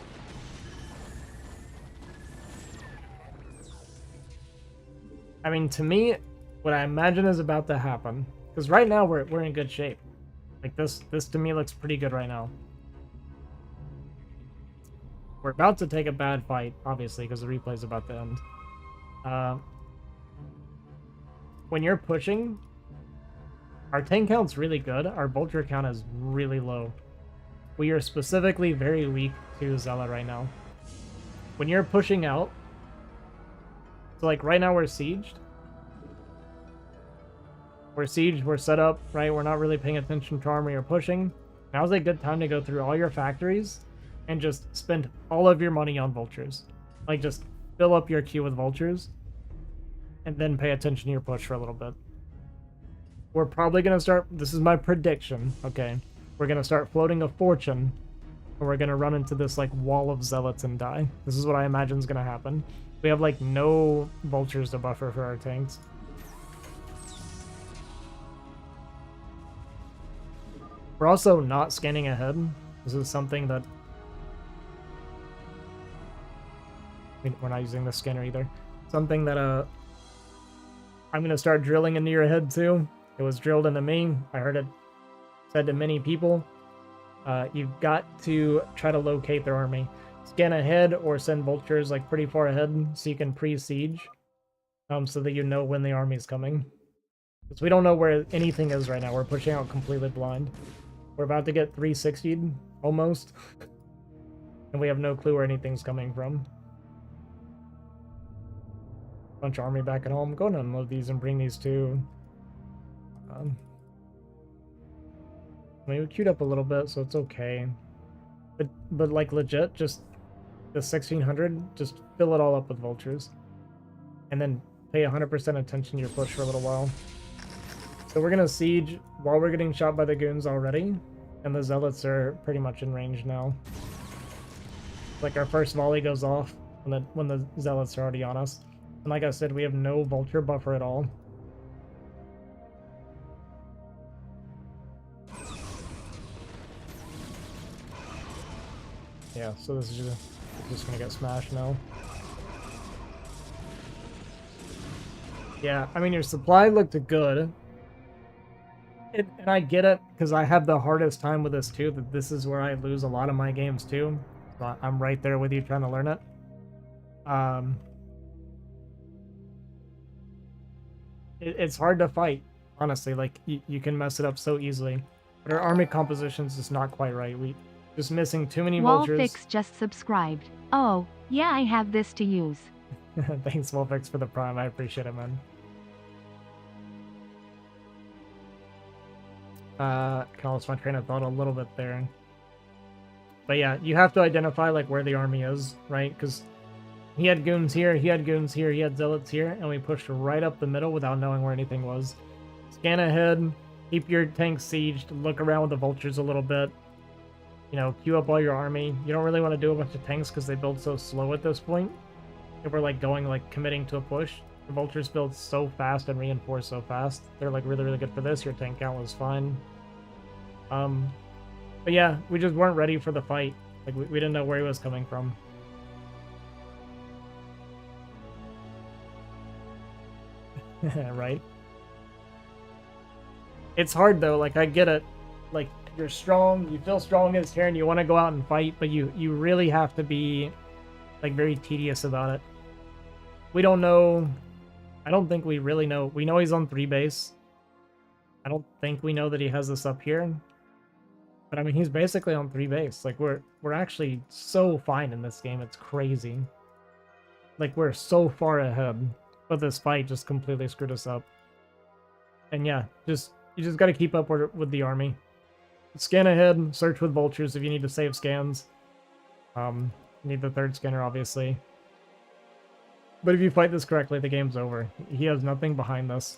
A: I mean, to me, what I imagine is about to happen, because right now we're in good shape. Like this to me looks pretty good right now. We're about to take a bad fight, obviously, because the replay's about to end. When you're pushing, our tank count's really good. Our vulture count is really low. We are specifically very weak to Zealot right now. When you're pushing out, so like right now we're sieged. We're sieged, we're set up, right? We're not really paying attention to armor you're pushing. Now's a good time to go through all your factories and just spend all of your money on vultures. Like just fill up your queue with vultures and then pay attention to your push for a little bit. We're probably going to start, this is my prediction, okay? We're going to start floating a fortune, and we're going to run into this, like, wall of zealots and die. This is what I imagine is going to happen. We have, like, no vultures to buffer for our tanks. We're also not scanning ahead. This is something that... we're not using the scanner either. Something that, I'm going to start drilling into your head, too. It was drilled into me. I heard it said to many people. You've got to try to locate their army. Scan ahead or send vultures like pretty far ahead so you can pre-siege, so that you know when the army's coming. Because we don't know where anything is right now. We're pushing out completely blind. We're about to get 360'd, almost. And we have no clue where anything's coming from. Bunch of army back at home. Go and unload these and bring these too. I mean, we queued up a little bit, so it's okay. But like legit, just the 1600, just fill it all up with vultures. And then pay 100% attention to your push for a little while. So we're gonna siege while we're getting shot by the goons already. And the zealots are pretty much in range now. Like our first volley goes off when the zealots are already on us. And like I said, we have no vulture buffer at all. Yeah, so this is just gonna get smashed now. Yeah, I mean, your supply looked good. And I get it, because I have the hardest time with this too, that this is where I lose a lot of my games too. So I'm right there with you trying to learn it. It's hard to fight, honestly. Like, you can mess it up so easily. But our army composition's just not quite right. We just missing too many vultures.
B: Wallfix just subscribed. Oh, yeah, I have this to use.
A: Thanks, Wallfix, for the prime. I appreciate it, man. Kind of lost my train of thought a little bit there. But yeah, you have to identify, like, where the army is, right? Because he had goons here, he had goons here, he had zealots here, and we pushed right up the middle without knowing where anything was. Scan ahead, keep your tanks sieged, look around with the vultures a little bit. You know, queue up all your army. You don't really want to do a bunch of tanks because they build so slow at this point. If we're, like, committing to a push. The vultures build so fast and reinforce so fast. They're, like, really, really good for this. Your tank count was fine. But yeah, we just weren't ready for the fight. Like, we didn't know where he was coming from. Right? It's hard, though. Like, I get it. Like, you're strong, you feel strong as Terran, you want to go out and fight, but you really have to be, like, very tedious about it. We don't know. I don't think we really know. We know he's on 3 base. I don't think we know that he has this up here. But I mean, he's basically on 3 base. Like, we're actually so fine in this game. It's crazy. Like, we're so far ahead. But this fight just completely screwed us up. And yeah, you just got to keep up with the army. Scan ahead, search with vultures if you need to save scans. You need the third scanner, obviously. But if you fight this correctly, the game's over. He has nothing behind this.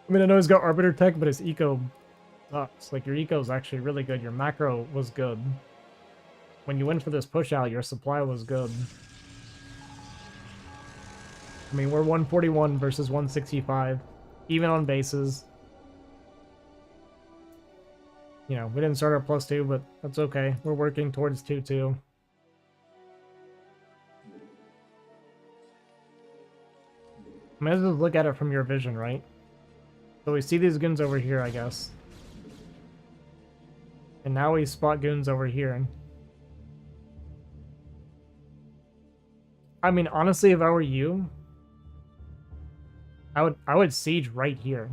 A: I mean, I know he's got Arbiter tech, but his eco sucks. Like, your eco is actually really good. Your macro was good. When you went for this push out, your supply was good. I mean, we're 141 versus 165, even on bases. You know, we didn't start at +2, but that's okay. We're working towards 2-2. I mean, let's just look at it from your vision, right? So we see these goons over here, I guess. And now we spot goons over here. I mean, honestly, if I were you, I would siege right here.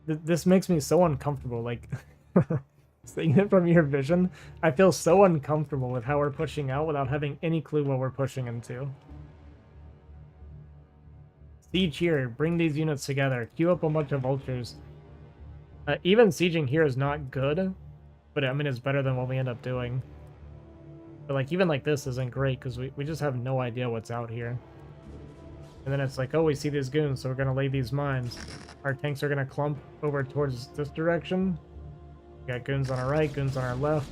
A: This makes me so uncomfortable, like, seeing it from your vision, I feel so uncomfortable with how we're pushing out without having any clue what we're pushing into. Siege here, bring these units together, queue up a bunch of vultures. Even sieging here is not good, but I mean, it's better than what we end up doing. But like, even like this isn't great, because we just have no idea what's out here. And then it's like, oh, we see these goons, so we're going to lay these mines. Our tanks are going to clump over towards this direction. We got goons on our right, goons on our left.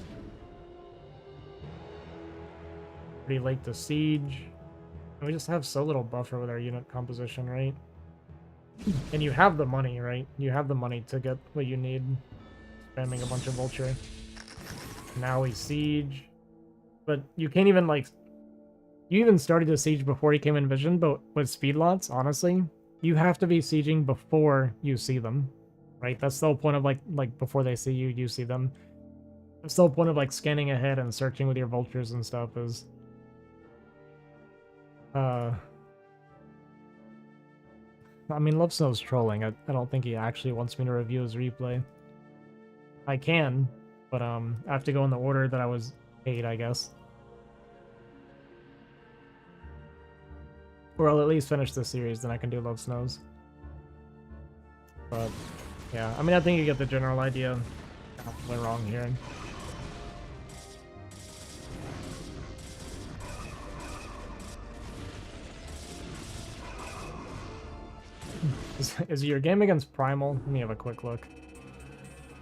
A: Pretty late to siege. And we just have so little buffer with our unit composition, right? And you have the money, right? You have the money to get what you need. Spamming a bunch of vulture. Now we siege. But you can't even, like... You even started to siege before he came in vision, but with speed lots, honestly, you have to be sieging before you see them, right? That's the whole point of, like before they see you, you see them. That's the whole point of, like, scanning ahead and searching with your vultures and stuff is... I mean, Love Snow's trolling. I don't think he actually wants me to review his replay. I can, but I have to go in the order that I was paid, I guess. Or I'll at least finish this series, then I can do Love Snows. But, yeah, I mean, I think you get the general idea. I went wrong here. Is your game against Primal? Let me have a quick look.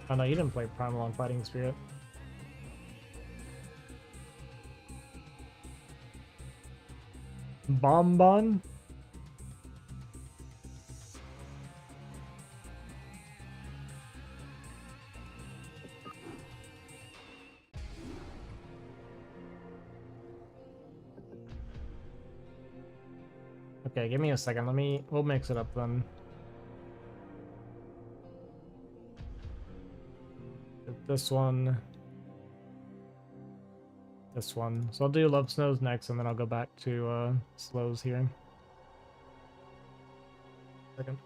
A: Oh no, you didn't play Primal on Fighting Spirit. Bonbon? Okay, give me a second. We'll mix it up then. This one. This one. So I'll do Love Snows next, and then I'll go back to slows here. Second.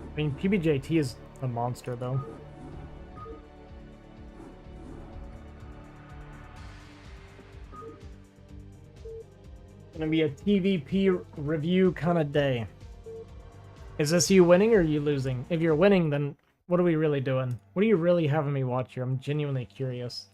A: I mean, PBJT is a monster, though. Gonna be a TVP review kind of day. Is this you winning or are you losing? If you're winning, then what are we really doing? What are you really having me watch here? I'm genuinely curious.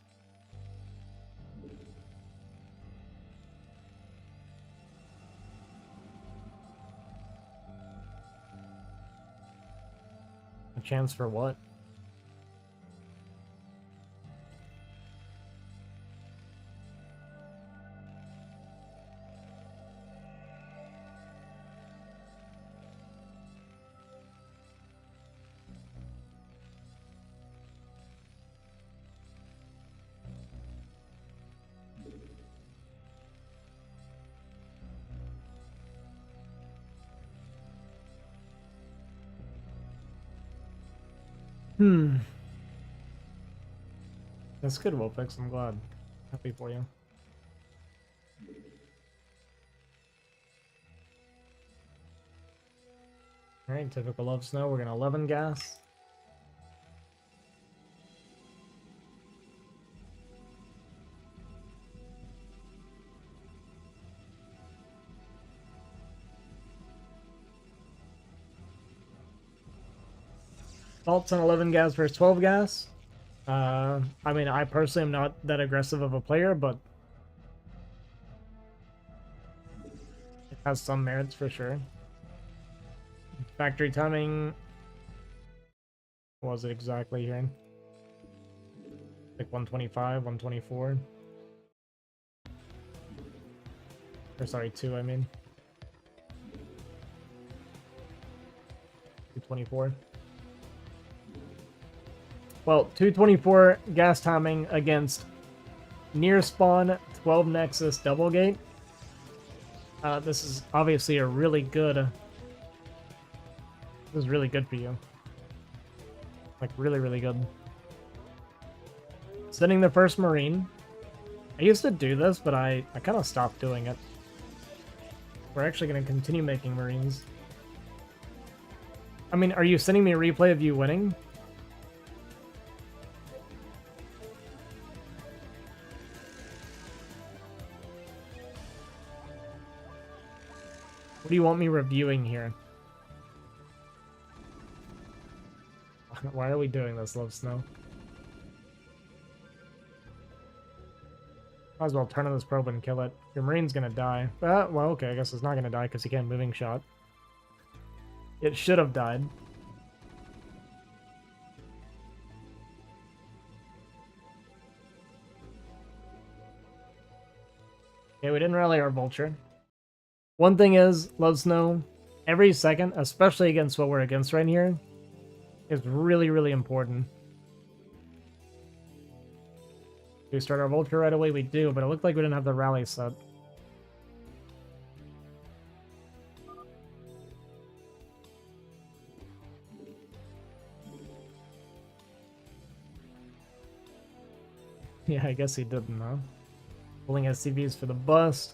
A: A chance for what? That's good, Wolfix. I'm glad. Happy for you. Alright, typical love snow. We're gonna 11 gas. Faults on 11 gas versus 12 gas. I mean, I personally am not that aggressive of a player, but it has some merits for sure. Factory timing. What was it exactly here? Like 125, 124. Or sorry, 2, I mean. 224. Well, 224 gas timing against near spawn 12 Nexus double gate. This is obviously a really good. This is really good for you. Like really, really good. Sending the first Marine. I used to do this, but I kind of stopped doing it. We're actually going to continue making Marines. I mean, are you sending me a replay of you winning? What do you want me reviewing here? Why are we doing this, Love Snow? Might as well turn on this probe and kill it. Your Marine's gonna die. Well, okay, I guess it's not gonna die because he can't moving shot. It should have died. Okay, we didn't rally our Vulture. One thing is, Love Snow, every second, especially against what we're against right here, is really, really important. Do we start our Vulture right away? We do, but it looked like we didn't have the rally set. Yeah, I guess he didn't, huh? Pulling SCVs for the bust.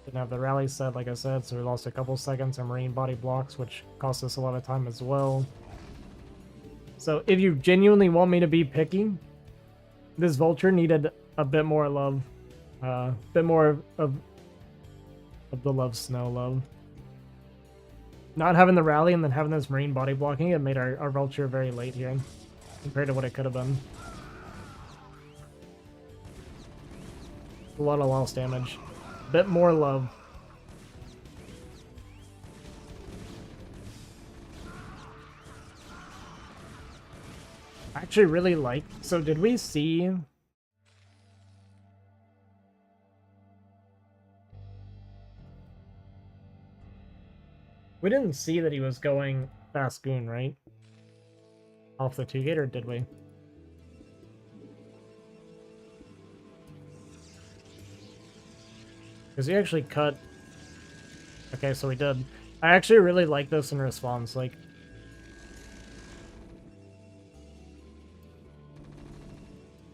A: Didn't have the rally set, like I said, so we lost a couple seconds on Marine body blocks, which cost us a lot of time as well. So if you genuinely want me to be picky, this Vulture needed a bit more love. A bit more of the Love Snow love. Not having the rally and then having this Marine body blocking, it made our Vulture very late here compared to what it could have been. A lot of lost damage. Bit more love. I actually really like. So did we see? We didn't see that he was going fast goon, right? Off the 2-gate, or did we? Because he actually cut... Okay, so we did. I actually really like this in response, like...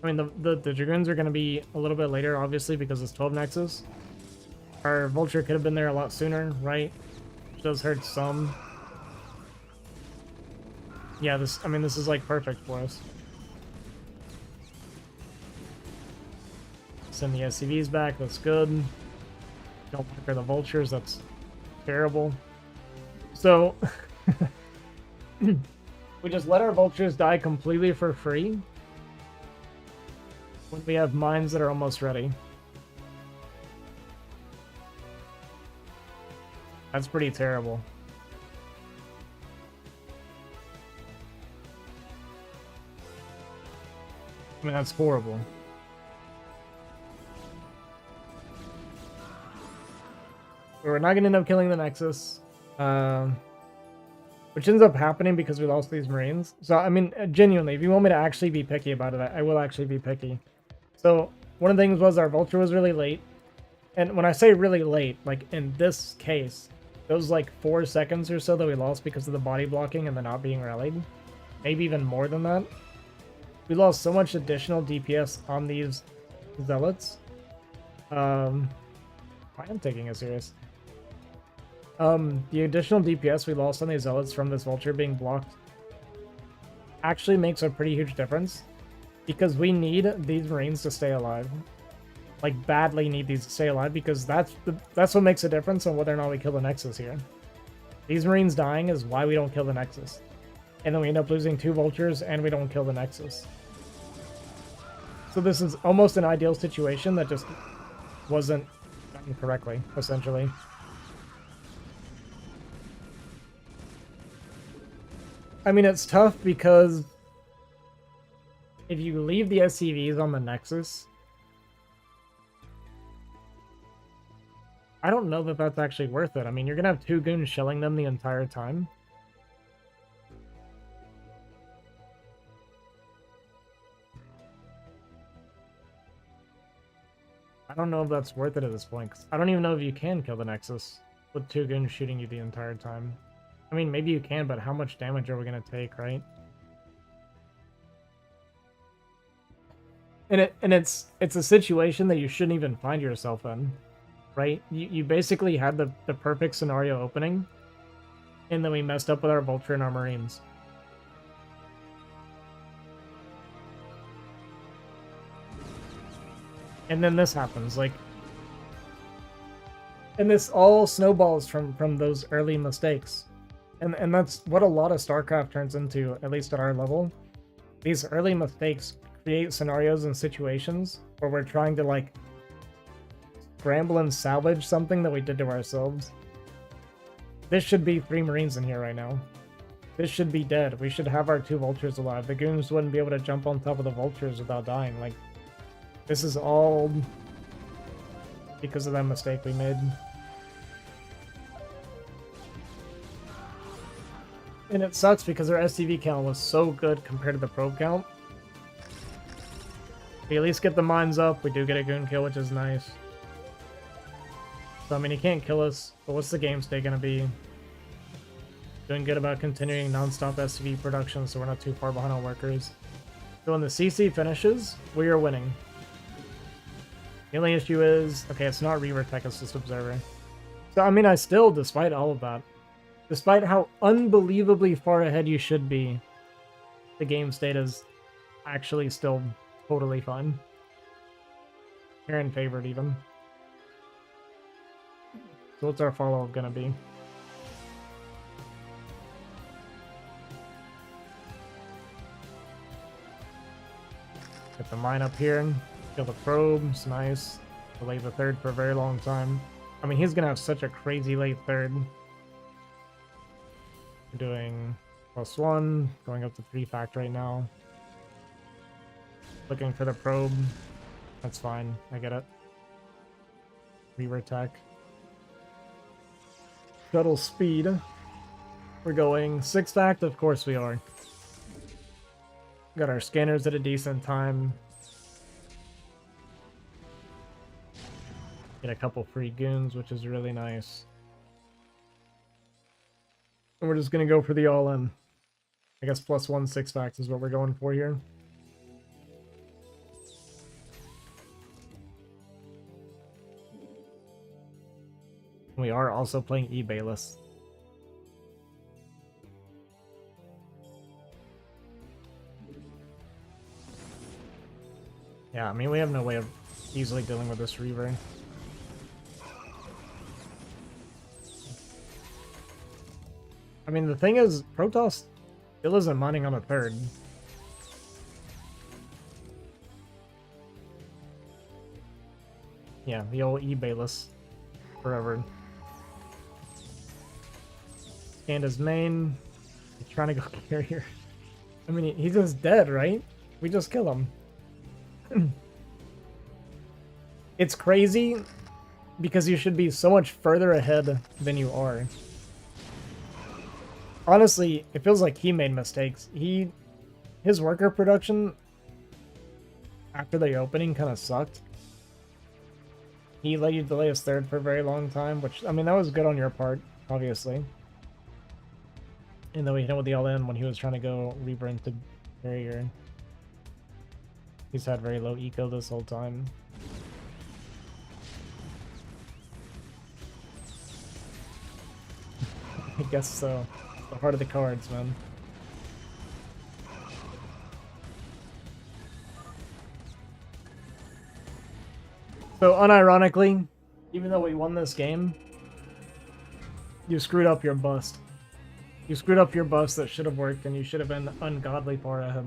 A: I mean, the Dragoons are going to be a little bit later, obviously, because it's 12 Nexus. Our Vulture could have been there a lot sooner, right? Which does hurt some. Yeah, this is, like, perfect for us. Send the SCVs back, that's good. Don't for the Vultures, that's terrible. So, we just let our Vultures die completely for free when we have mines that are almost ready. That's pretty terrible. I mean, that's horrible. We're not going to end up killing the Nexus, which ends up happening because we lost these Marines. So, I mean, genuinely, if you want me to actually be picky about it, I will actually be picky. So, one of the things was our Vulture was really late. And when I say really late, like in this case, those like 4 seconds or so that we lost because of the body blocking and the not being rallied, maybe even more than that, We lost so much additional DPS on these zealots. I am taking it serious. The additional DPS we lost on these zealots from this vulture being blocked actually makes a pretty huge difference, because we need these marines to stay alive. Like, badly need these to stay alive, because that's what makes a difference on whether or not we kill the Nexus here. These marines dying is why we don't kill the Nexus. And then we end up losing 2 vultures and we don't kill the Nexus. So this is almost an ideal situation that just wasn't done correctly, essentially. I mean, it's tough because if you leave the SCVs on the Nexus, I don't know that that's actually worth it. I mean, you're going to have 2 goons shelling them the entire time. I don't know if that's worth it at this point, 'cause I don't even know if you can kill the Nexus with 2 goons shooting you the entire time. I mean, maybe you can, but how much damage are we going to take, right? And it's a situation that you shouldn't even find yourself in, right? You basically had the perfect scenario opening, and then we messed up with our Vulture and our Marines. And then this happens, like... And this all snowballs from those early mistakes. And that's what a lot of StarCraft turns into, at least at our level. These early mistakes create scenarios and situations where we're trying to, like, scramble and salvage something that we did to ourselves. This should be 3 Marines in here right now. This should be dead. We should have our 2 Vultures alive. The goons wouldn't be able to jump on top of the Vultures without dying. Like, this is all because of that mistake we made. And it sucks because our SCV count was so good compared to the probe count. We at least get the mines up. We do get a goon kill, which is nice. So, I mean, he can't kill us, but what's the game state going to be? Doing good about continuing non-stop SCV production, so we're not too far behind on workers. So when the CC finishes, we are winning. The only issue is, okay, it's not Reaver Tech, it's just Observer. So, I mean, I still, despite all of that, despite how unbelievably far ahead you should be, the game state is actually still totally fine. You're in favored, even. So what's our follow-up gonna be? Get the mine up here. Kill the probes, nice. Delay the 3rd for a very long time. I mean, he's gonna have such a crazy late 3rd. We're doing +1, going up to 3 fact right now. Looking for the probe. That's fine, I get it. Reaver Tech. Shuttle speed. We're going 6 fact, of course we are. Got our scanners at a decent time. Get a couple free goons, which is really nice. And we're just gonna go for the all-in. I guess +1 6 facts is what we're going for here. We are also playing eBayless. Yeah, I mean, we have no way of easily dealing with this Reaver. I mean, the thing is, Protoss still isn't mining on a 3rd. Yeah, the old eBayless forever. Scanned his main. He's trying to go carrier. I mean, he's just dead, right? We just kill him. It's crazy because you should be so much further ahead than you are. Honestly, it feels like he made mistakes. His worker production after the opening kind of sucked. He let you delay his 3rd for a very long time, which, I mean, that was good on your part, obviously. And then we hit him with the all-in when he was trying to go Reaver into carrier. He's had very low eco this whole time. I guess so. The heart of the cards, man. So unironically, even though we won this game, you screwed up your bust. You screwed up your bust that should have worked, and you should have been ungodly far ahead.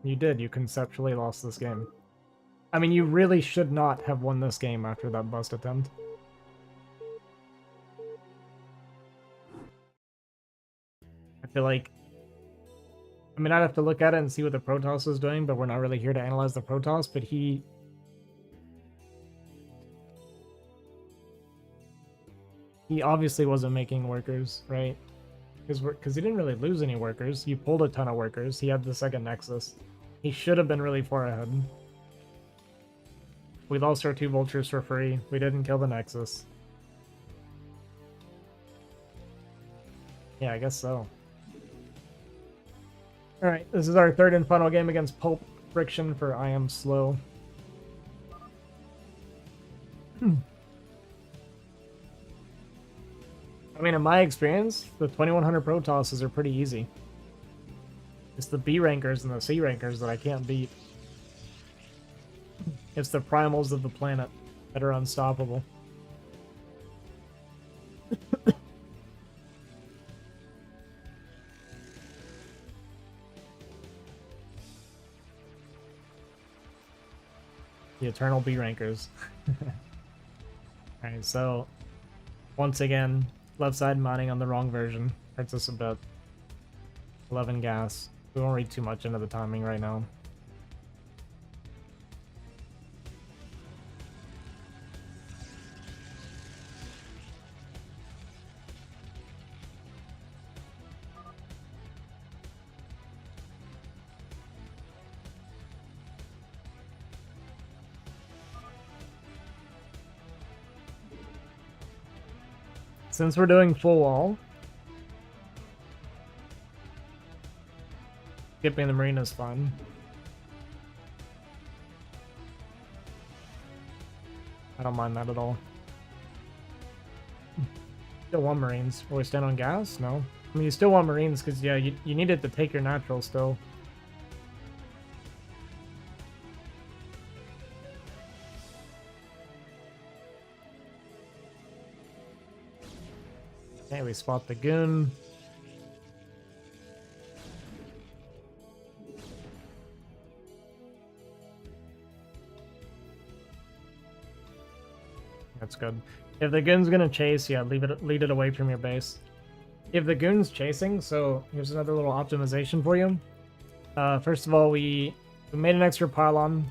A: You did. You conceptually lost this game. I mean, you really should not have won this game after that bust attempt. I feel like... I mean, I'd have to look at it and see what the Protoss was doing, but we're not really here to analyze the Protoss, but he obviously wasn't making workers, right? Because he didn't really lose any workers. You pulled a ton of workers. He had the second Nexus. He should have been really far ahead. We lost our 2 vultures for free. We didn't kill the Nexus. Yeah, I guess so. Alright, this is our third and final game against Pulp Friction for I Am Slow. I mean, in my experience, the 2100 Protosses are pretty easy. It's the B rankers and the C rankers that I can't beat. It's the primals of the planet that are unstoppable. The eternal B rankers. Alright, so once again, left side mining on the wrong version. Hurts us a bit. 11 gas. We won't read too much into the timing right now. Since we're doing full wall, skipping the marina is fun. I don't mind that at all. Still want marines. Will we stand on gas? No. I mean, you still want marines because, yeah, you need it to take your natural still. Okay, we spot the goon. That's good. If the goon's gonna chase, yeah, lead it away from your base. If the goon's chasing, so here's another little optimization for you. First of all, we made an extra pylon,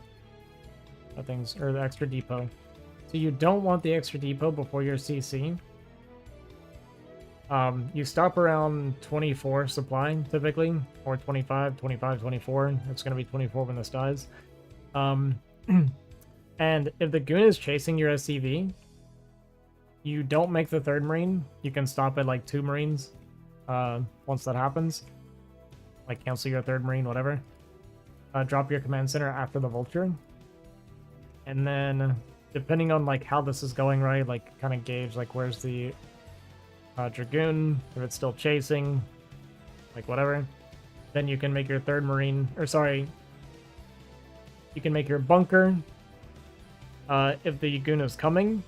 A: or the extra depot. So you don't want the extra depot before your CC. You stop around 24 supply, typically, or 25, 25, 24. It's going to be 24 when this dies. And if the goon is chasing your SCV, you don't make the third marine. You can stop at, like, 2 marines once that happens. Like, cancel your third marine, whatever. Drop your command center after the vulture. And then, depending on, like, how this is going, right, like, kind of gauge, like, where's the... Dragoon, if it's still chasing, like whatever, then you can make your third marine, or sorry, you can make your bunker if the goon is coming.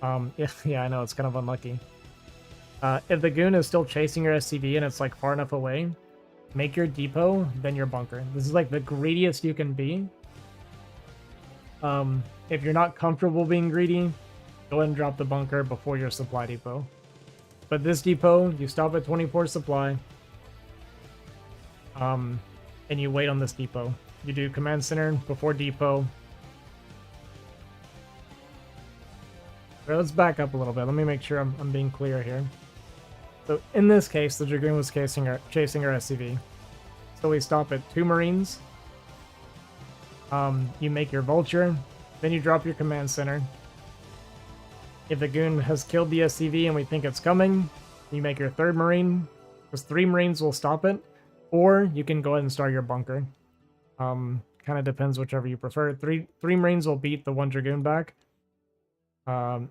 A: Yeah, I know, it's kind of unlucky. If the goon is still chasing your SCV and it's like far enough away, make your depot, then your bunker. This is like the greediest you can be. If you're not comfortable being greedy, go ahead and drop the bunker before your supply depot. But this depot, you stop at 24 supply, and you wait on this depot. You do command center before depot. Right, let's back up a little bit. Let me make sure I'm being clear here. So in this case, the Dragoon was chasing our SCV. So we stop at 2 marines. You make your vulture, then you drop your command center. If the goon has killed the SCV and we think it's coming, you make your third marine, because 3 marines will stop it, or you can go ahead and start your bunker. Kind of depends whichever you prefer. Three marines will beat the 1 dragoon back. But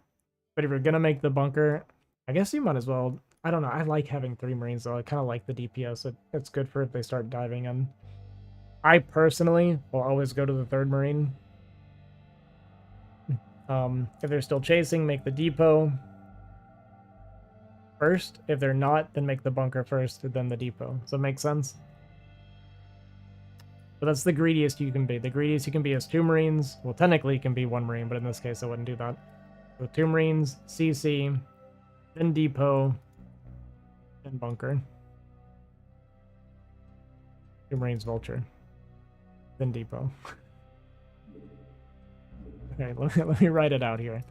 A: if you're gonna make the bunker, I guess you might as well. I don't know. I like having 3 marines though. I kind of like the DPS. It's good for if they start diving in. I personally will always go to the 3rd marine. If they're still chasing, make the depot first. If they're not, then make the bunker first, then the depot. Does that make sense? But that's the greediest you can be. The greediest you can be is 2 marines. Well, technically it can be 1 marine, but in this case I wouldn't do that. So 2 marines, CC, then depot, then bunker. 2 marines, vulture, then depot. Okay, let me write it out here.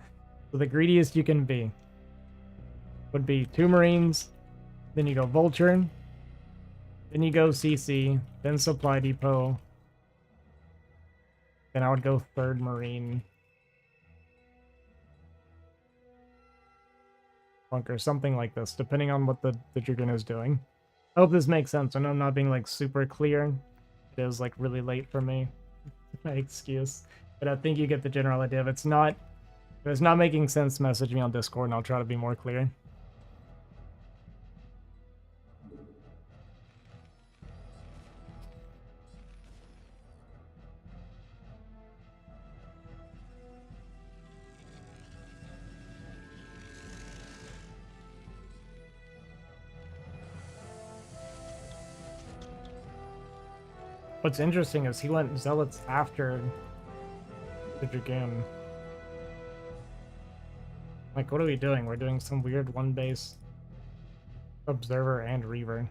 A: So the greediest you can be would be 2 marines, then you go vulture, then you go CC, then supply depot, then I would go 3rd marine, bunker, something like this, depending on what the dragoon is doing. I hope this makes sense. I know I'm not being like super clear. It is like really late for me. My excuse. But I think you get the general idea. If it's not making sense, message me on Discord and I'll try to be more clear. What's interesting is he went zealots after the dragoon. Like, what are we doing? We're doing some weird 1 base observer and reaver.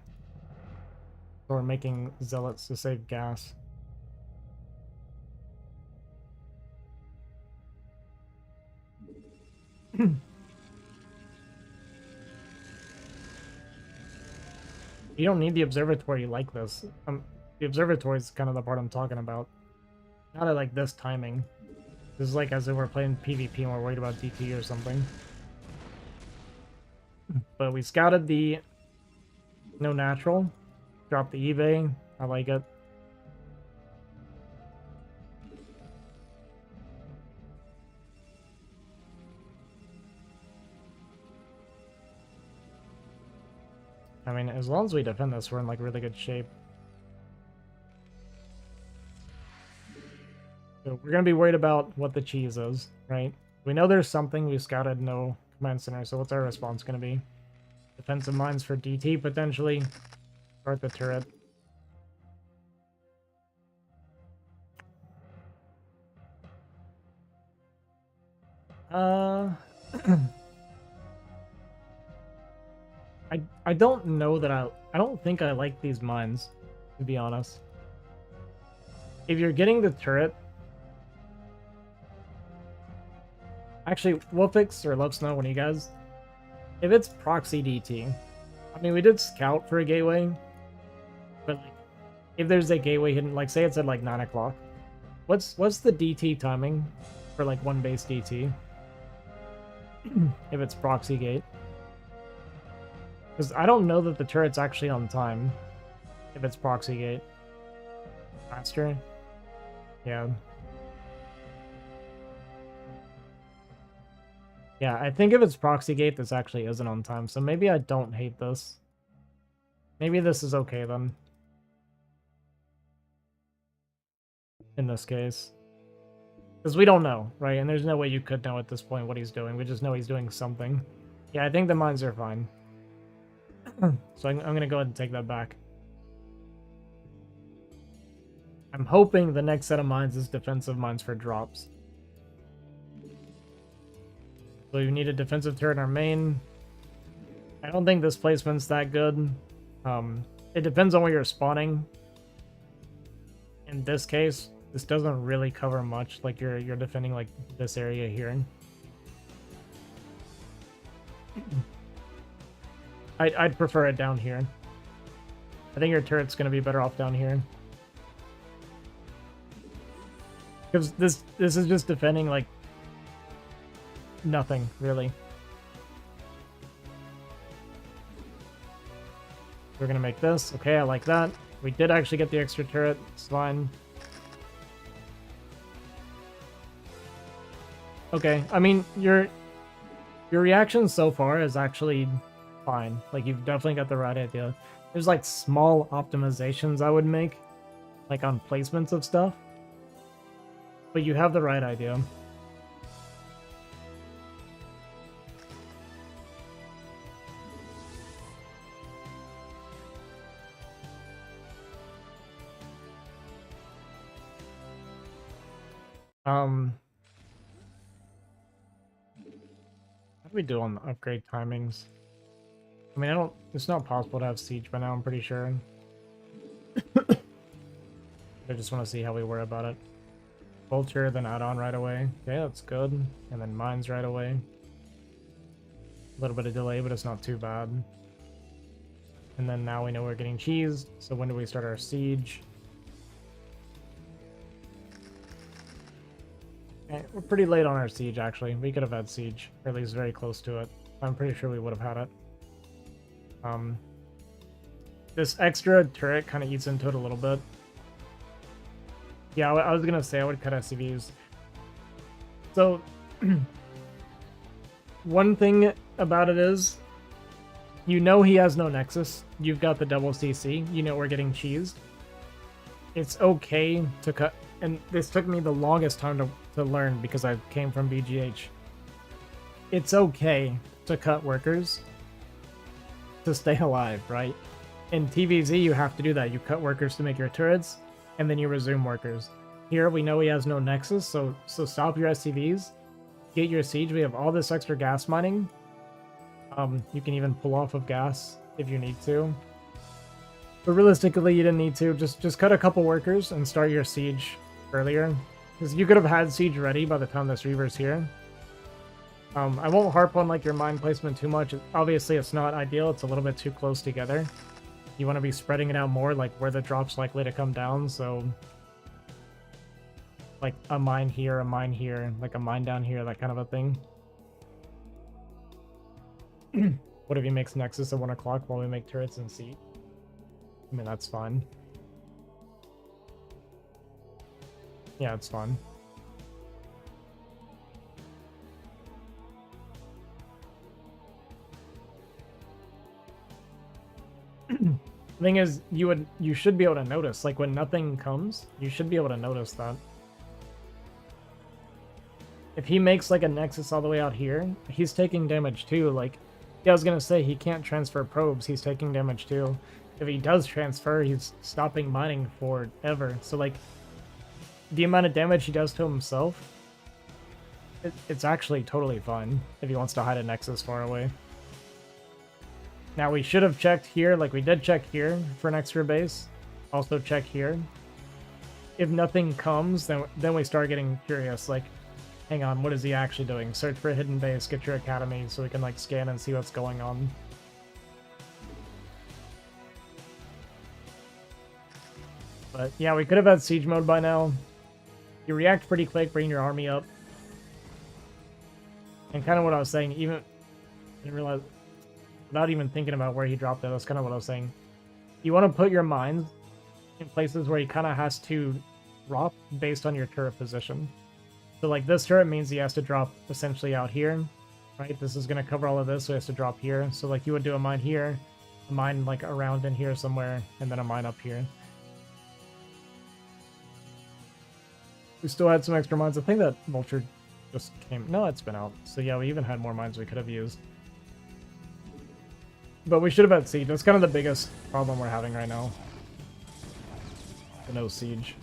A: So we're making zealots to save gas. You don't need the observatory like this. The observatory is kind of the part I'm talking about. Not at like this timing. This is like as if we're playing PvP and we're worried about DT or something. But we scouted the no natural. Dropped the eBay. I like it. I mean, as long as we defend this, we're in like really good shape. So we're going to be worried about what the cheese is, right? We know there's something. We scouted no command center, so what's our response going to be? Defensive mines for DT, potentially. Start the turret. I don't know that I don't think I like these mines, to be honest. If you're getting the turret, actually, Wolfix or Love Snow, one of you guys, if it's proxy DT, I mean, we did scout for a gateway, but like, if there's a gateway hidden, like say it's at like 9 o'clock, what's the DT timing for like 1 base DT? If it's proxy gate. Because I don't know that the turret's actually on time if it's proxy gate. Faster? Yeah. Yeah, I think if it's proxy gate, this actually isn't on time, so maybe I don't hate this. Maybe this is okay then. In this case. Because we don't know, right? And there's no way you could know at this point what he's doing. We just know he's doing something. Yeah, I think the mines are fine. So I'm going to go ahead and take that back. I'm hoping the next set of mines is defensive mines for drops. So we need a defensive turret in our main. I don't think this placement's that good. It depends on where you're spawning. In this case, this doesn't really cover much. Like you're defending like this area here. I'd prefer it down here. I think your turret's gonna be better off down here. Because this is just defending, like, nothing, really. We're gonna make this. Okay, I like that. We did actually get the extra turret. It's fine. Okay, I mean, your reaction so far is actually fine. Like, you've definitely got the right idea. There's, like, small optimizations I would make, like, on placements of stuff. But you have the right idea. How do we do on the upgrade timings? I mean, it's not possible to have siege by now, I'm pretty sure. I just want to see how we were about it. Vulture, then add-on right away. Okay, that's good. And then mines right away. A little bit of delay, but it's not too bad. And then now we know we're getting cheese, so when do we start our siege? Okay, we're pretty late on our siege, actually. We could have had siege, or at least very close to it. I'm pretty sure we would have had it. This extra turret kind of eats into it a little bit. Yeah, I was gonna say I would cut SCVs. So, one thing about it is, you know he has no Nexus. You've got the double CC. You know we're getting cheesed. It's okay to cut, and this took me the longest time to learn because I came from BGH. It's okay to cut workers to stay alive, right? In TVZ, you have to do that. You cut workers to make your turrets, and then you resume workers. Here, we know he has no Nexus, so stop your SCVs, get your siege. We have all this extra gas mining. You can even pull off of gas if you need to. But realistically, you didn't need to. Just cut a couple workers and start your siege earlier. Because you could have had siege ready by the time this Reaver's here. I won't harp on like your mine placement too much. Obviously, it's not ideal. It's a little bit too close together. You want to be spreading it out more, like where the drop's likely to come down. So, like a mine here, like a mine down here, that kind of a thing. What if he makes Nexus at 1 o'clock while we make turrets and siege? I mean, that's fine. Yeah, it's fun. The thing is, you should be able to notice, like when nothing comes, you should be able to notice that. If he makes like a Nexus all the way out here, he's taking damage too. Like, yeah, I was gonna say he can't transfer probes, he's taking damage too. If he does transfer, he's stopping mining forever. So like, the amount of damage he does to himself, it's actually totally fine if he wants to hide a Nexus far away. Now we should have checked here, like we did check here for an extra base. Also check here. If nothing comes, then we start getting curious, like, hang on, what is he actually doing? Search for a hidden base, get your academy so we can like scan and see what's going on. But yeah, we could have had siege mode by now. You react pretty quick, bring your army up. And kind of what I was saying, even, I didn't realize, without even thinking about where he dropped it, that's kind of what I was saying. You want to put your mines in places where he kind of has to drop based on your turret position. So like this turret means he has to drop essentially out here, right? This is going to cover all of this, so he has to drop here. So like you would do a mine here, a mine like around in here somewhere, and then a mine up here. We still had some extra mines. I think that Vulture just came... No, it's been out. So yeah, we even had more mines we could have used. But we should have had siege. That's kind of the biggest problem we're having right now. The no siege.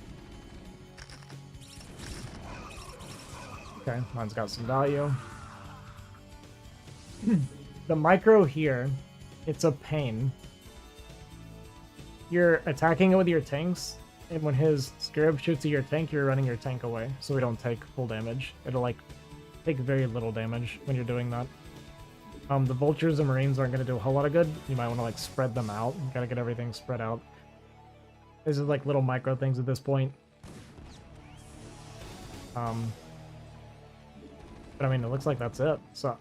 A: Okay, mine's got some value. The micro here, it's a pain. You're attacking it with your tanks, and when his scarab shoots at your tank, you're running your tank away, so we don't take full damage. It'll like take very little damage when you're doing that. The vultures and marines aren't going to do a whole lot of good. You might want to like spread them out. You gotta get everything spread out. This is like little micro things at this point. But I mean, it looks like that's it. So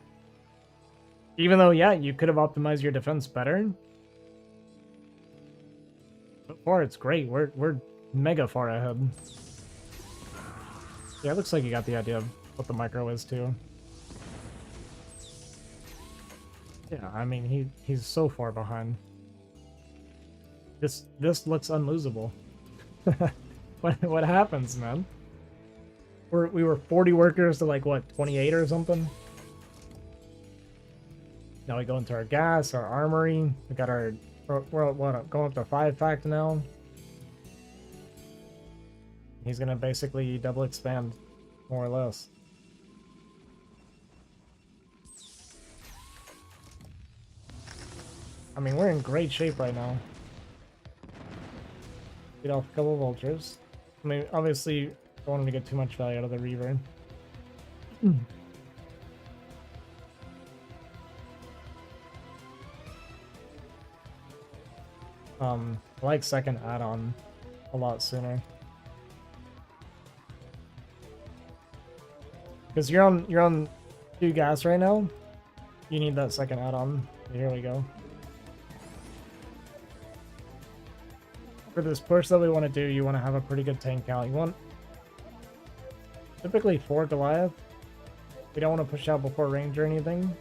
A: even though, yeah, you could have optimized your defense better, so far it's great. We're mega far ahead. Yeah, it looks like you got the idea of what the micro is too. Yeah, I mean he's so far behind. This looks unlosable. What happens, man? We were 40 workers to like what, 28 or something? Now we go into our gas, our armory. We got our we're what, going up to 5 fact now. He's gonna basically double expand, more or less. I mean, we're in great shape right now. Get off a couple of vultures. I mean, obviously, don't want him to get too much value out of the Reaver. I like second add-on a lot sooner. Because you're on 2 gas right now. You need that second add-on. Here we go. For this push that we want to do, you want to have a pretty good tank count. You want typically 4 Goliath. We don't want to push out before range or anything.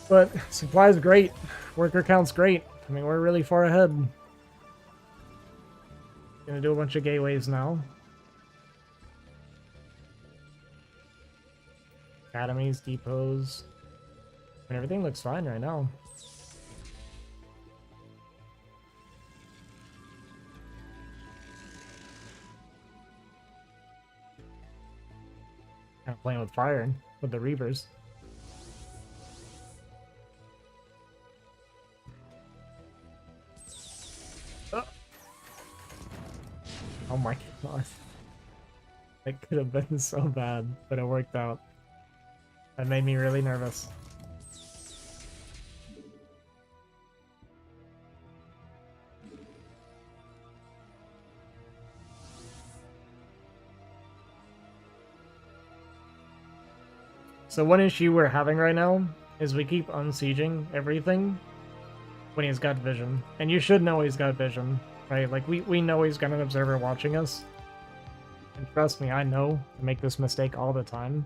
A: But supply is great. Worker count's great. I mean, we're really far ahead. Gonna do a bunch of gateways now. Academies, depots. And everything looks fine right now. Kind of playing with fire with the Reavers. Oh my god. It could have been so bad, but it worked out. That made me really nervous. So one issue we're having right now is we keep unsieging everything when he's got vision. And you should know he's got vision, right? Like, we know he's got an observer watching us. And trust me, I know I make this mistake all the time.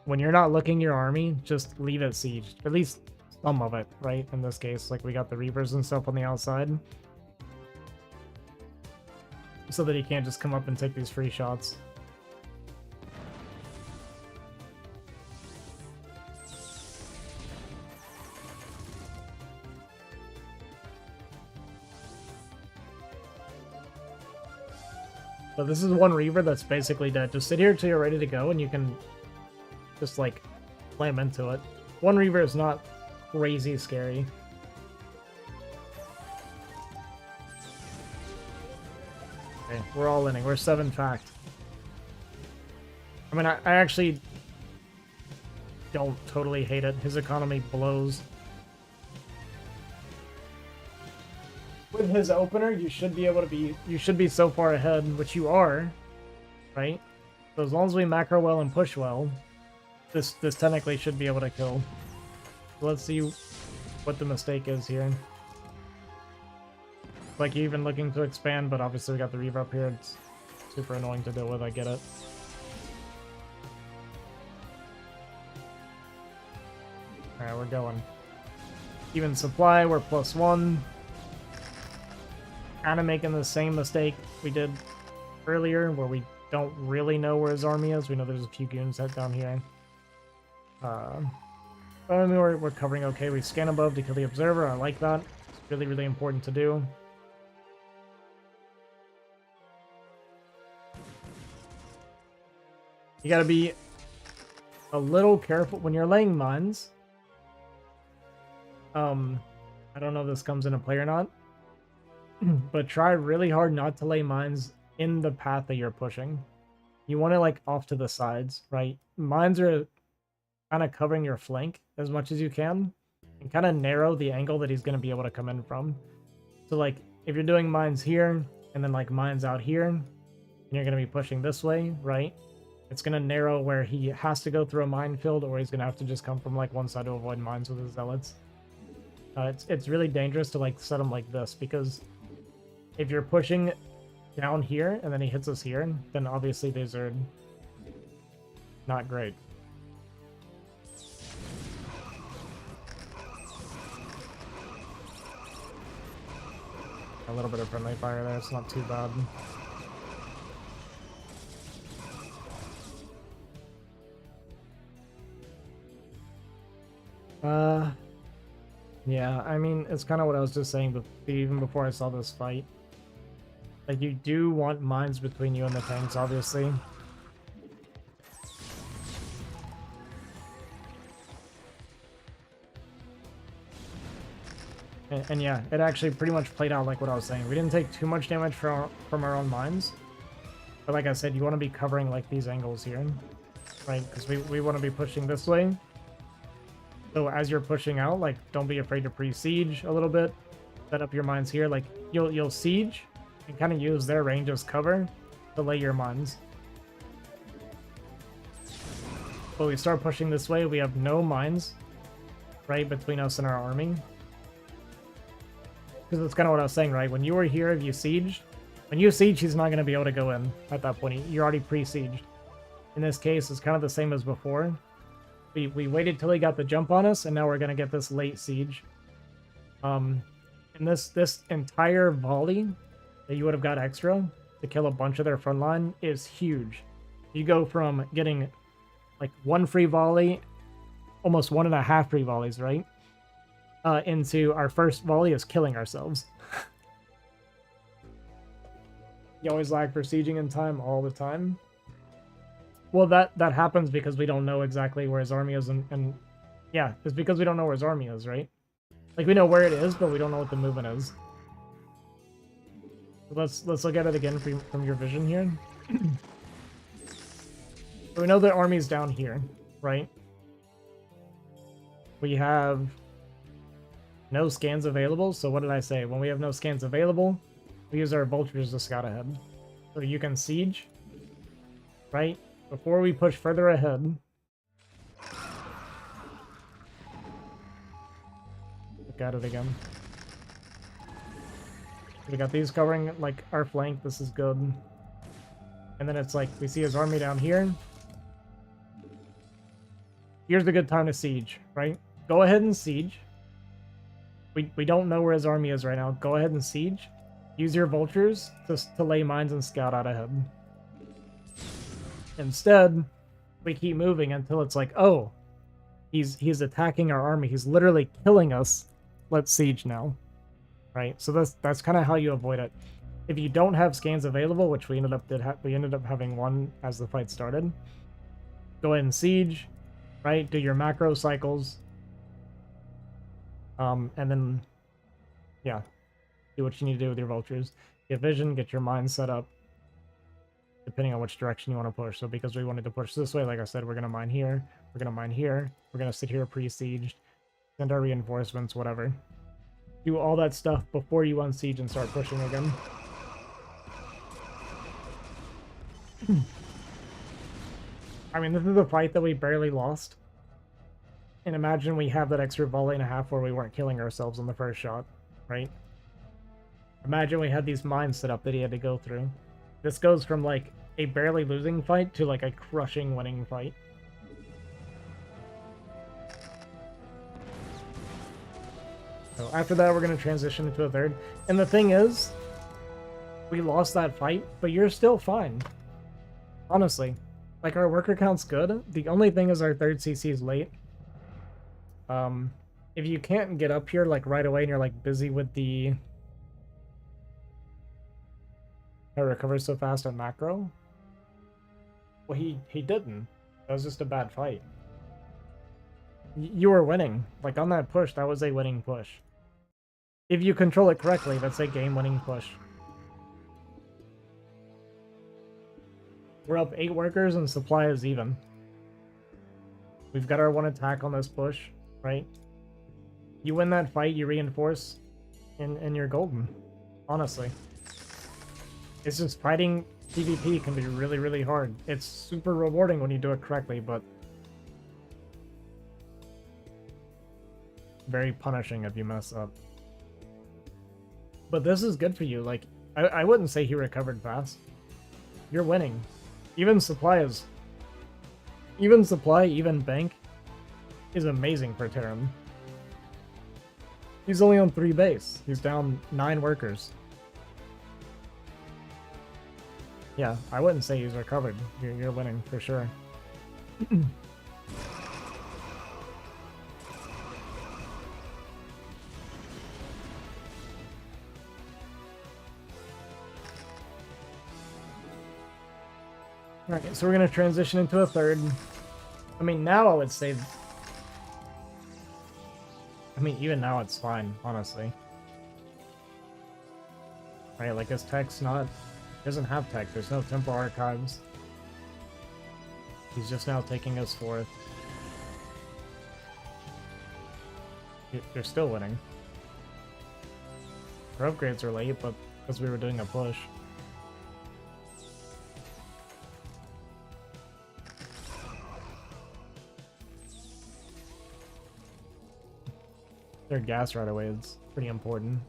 A: When you're not looking your army, just leave it sieged. At least some of it, right? In this case, like we got the Reavers and stuff on the outside. So that he can't just come up and take these free shots. But this is one Reaver that's basically dead. Just sit here till you're ready to go and you can just like slam into it. One Reaver is not crazy scary. Okay, we're all inning. We're 7 fact. I mean, I actually don't totally hate it. His economy blows. With his opener, you should be able to be, you should be so far ahead, which you are, right? So as long as we macro well and push well, this technically should be able to kill. So let's see what the mistake is here. Like, even looking to expand, but obviously we got the Reaver up here. It's super annoying to deal with, I get it. Alright, we're going. Even supply, we're +1. Kind of making the same mistake we did earlier, where we don't really know where his army is. We know there's a few goons head down here. But I mean, we're covering okay. We scan above to kill the observer. I like that. It's really, really important to do. You gotta be a little careful when you're laying mines. I don't know if this comes into play or not. But try really hard not to lay mines in the path that you're pushing. You want it like off to the sides, right? Mines are kind of covering your flank as much as you can and kind of narrow the angle that he's going to be able to come in from. So like if you're doing mines here and then like mines out here, and you're going to be pushing this way, right? It's going to narrow where he has to go through a minefield, or he's going to have to just come from like one side to avoid mines with his zealots. It's really dangerous to like set him like this, because if you're pushing down here and then he hits us here, then obviously these are not great. A little bit of friendly fire there, it's not too bad. Yeah, I mean, it's kind of what I was just saying, but even before I saw this fight. Like, you do want mines between you and the tanks, obviously. And yeah, it actually pretty much played out like what I was saying. We didn't take too much damage from our own mines. But like I said, you want to be covering like these angles here, right? Because we want to be pushing this way. So as you're pushing out, like, don't be afraid to pre-siege a little bit. Set up your mines here. Like, you'll siege and kind of use their range as cover to lay your mines. But we start pushing this way, we have no mines, right, between us and our army. Because that's kind of what I was saying, right? When you were here, if you sieged, when you siege, he's not going to be able to go in at that point. You're already pre-sieged. In this case, it's kind of the same as before. We waited till he got the jump on us, and now we're going to get this late siege. And this entire volley that you would have got extra to kill a bunch of their front line is huge. You go from getting like 1 free volley, almost 1.5 free volleys, right? Into our first volley is killing ourselves. You always lag for sieging in time all the time. Well, that happens because we don't know exactly where his army is, and yeah, it's because we don't know where his army is, right? Like, we know where it is, but we don't know what the movement is. So let's look at it again from your vision here. So we know the army's down here, right? We have no scans available, so what did I say? When we have no scans available, we use our vultures to scout ahead. So you can siege, right? Before we push further ahead. Look at it again. We got these covering like our flank, this is good. And then it's like, we see his army down here. Here's a good time to siege, right? Go ahead and siege. We don't know where his army is right now. Go ahead and siege. Use your vultures to lay mines and scout out ahead. Instead, we keep moving until it's like, oh, he's attacking our army. He's literally killing us. Let's siege now. Right? So that's kind of how you avoid it. If you don't have scans available, which we ended up having one as the fight started, go ahead and siege, right? Do your macro cycles. And then, yeah, do what you need to do with your vultures. Get vision, get your mines set up, depending on which direction you want to push. So because we wanted to push this way, like I said, we're going to mine here, we're going to mine here, we're going to sit here pre-sieged, send our reinforcements, whatever. Do all that stuff before you unsiege and start pushing again. I mean, this is a fight that we barely lost. And imagine we have that extra volley and a half where we weren't killing ourselves on the first shot, right? Imagine we had these mines set up that he had to go through. This goes from like a barely losing fight to like a crushing winning fight. So after that, we're going to transition into a third. And the thing is, we lost that fight, but you're still fine. Honestly. Like, our worker count's good. The only thing is our third CC is late. If you can't get up here, like, right away and you're, like, busy with the... I recover so fast on macro? Well, he didn't. That was just a bad fight. You were winning. Like, on that push, that was a winning push. If you control it correctly, that's a game-winning push. We're up 8 workers and supply is even. We've got our 1 attack on this push, right? You win that fight, you reinforce, and you're golden. Honestly. It's just fighting PvP can be really, really hard. It's super rewarding when you do it correctly, but very punishing if you mess up. But this is good for you. Like, I wouldn't say he recovered fast. You're winning. Even supply, even bank is amazing for Terran. He's only on 3 base. He's down 9 workers. Yeah, I wouldn't say he's recovered. You're winning for sure. Alright, so we're going to transition into a third. I mean, now I would say... I mean, even now it's fine, honestly. Right, like his tech's not... doesn't have tech, there's no temple archives. He's just now taking us fourth. You're still winning. Our upgrades are late, but because we were doing a push. Their gas right away is pretty important.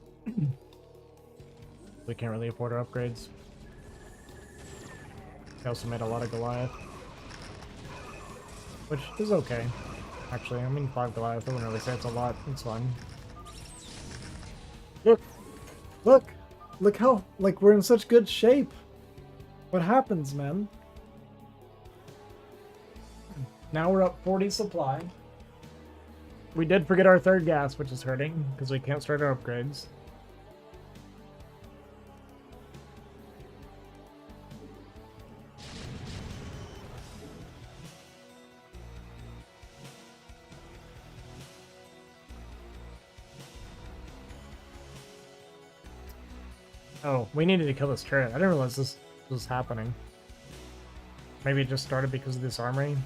A: We can't really afford our upgrades. We also made a lot of Goliath. Which is okay. Actually, I mean 5 Goliath, I wouldn't really say it's a lot. It's fine. Look! Look! Look how, like, we're in such good shape! What happens, man? Now we're up 40 supply. We did forget our third gas, which is hurting, because we can't start our upgrades. Oh, we needed to kill this turret. I didn't realize this was happening. Maybe it just started because of this armory.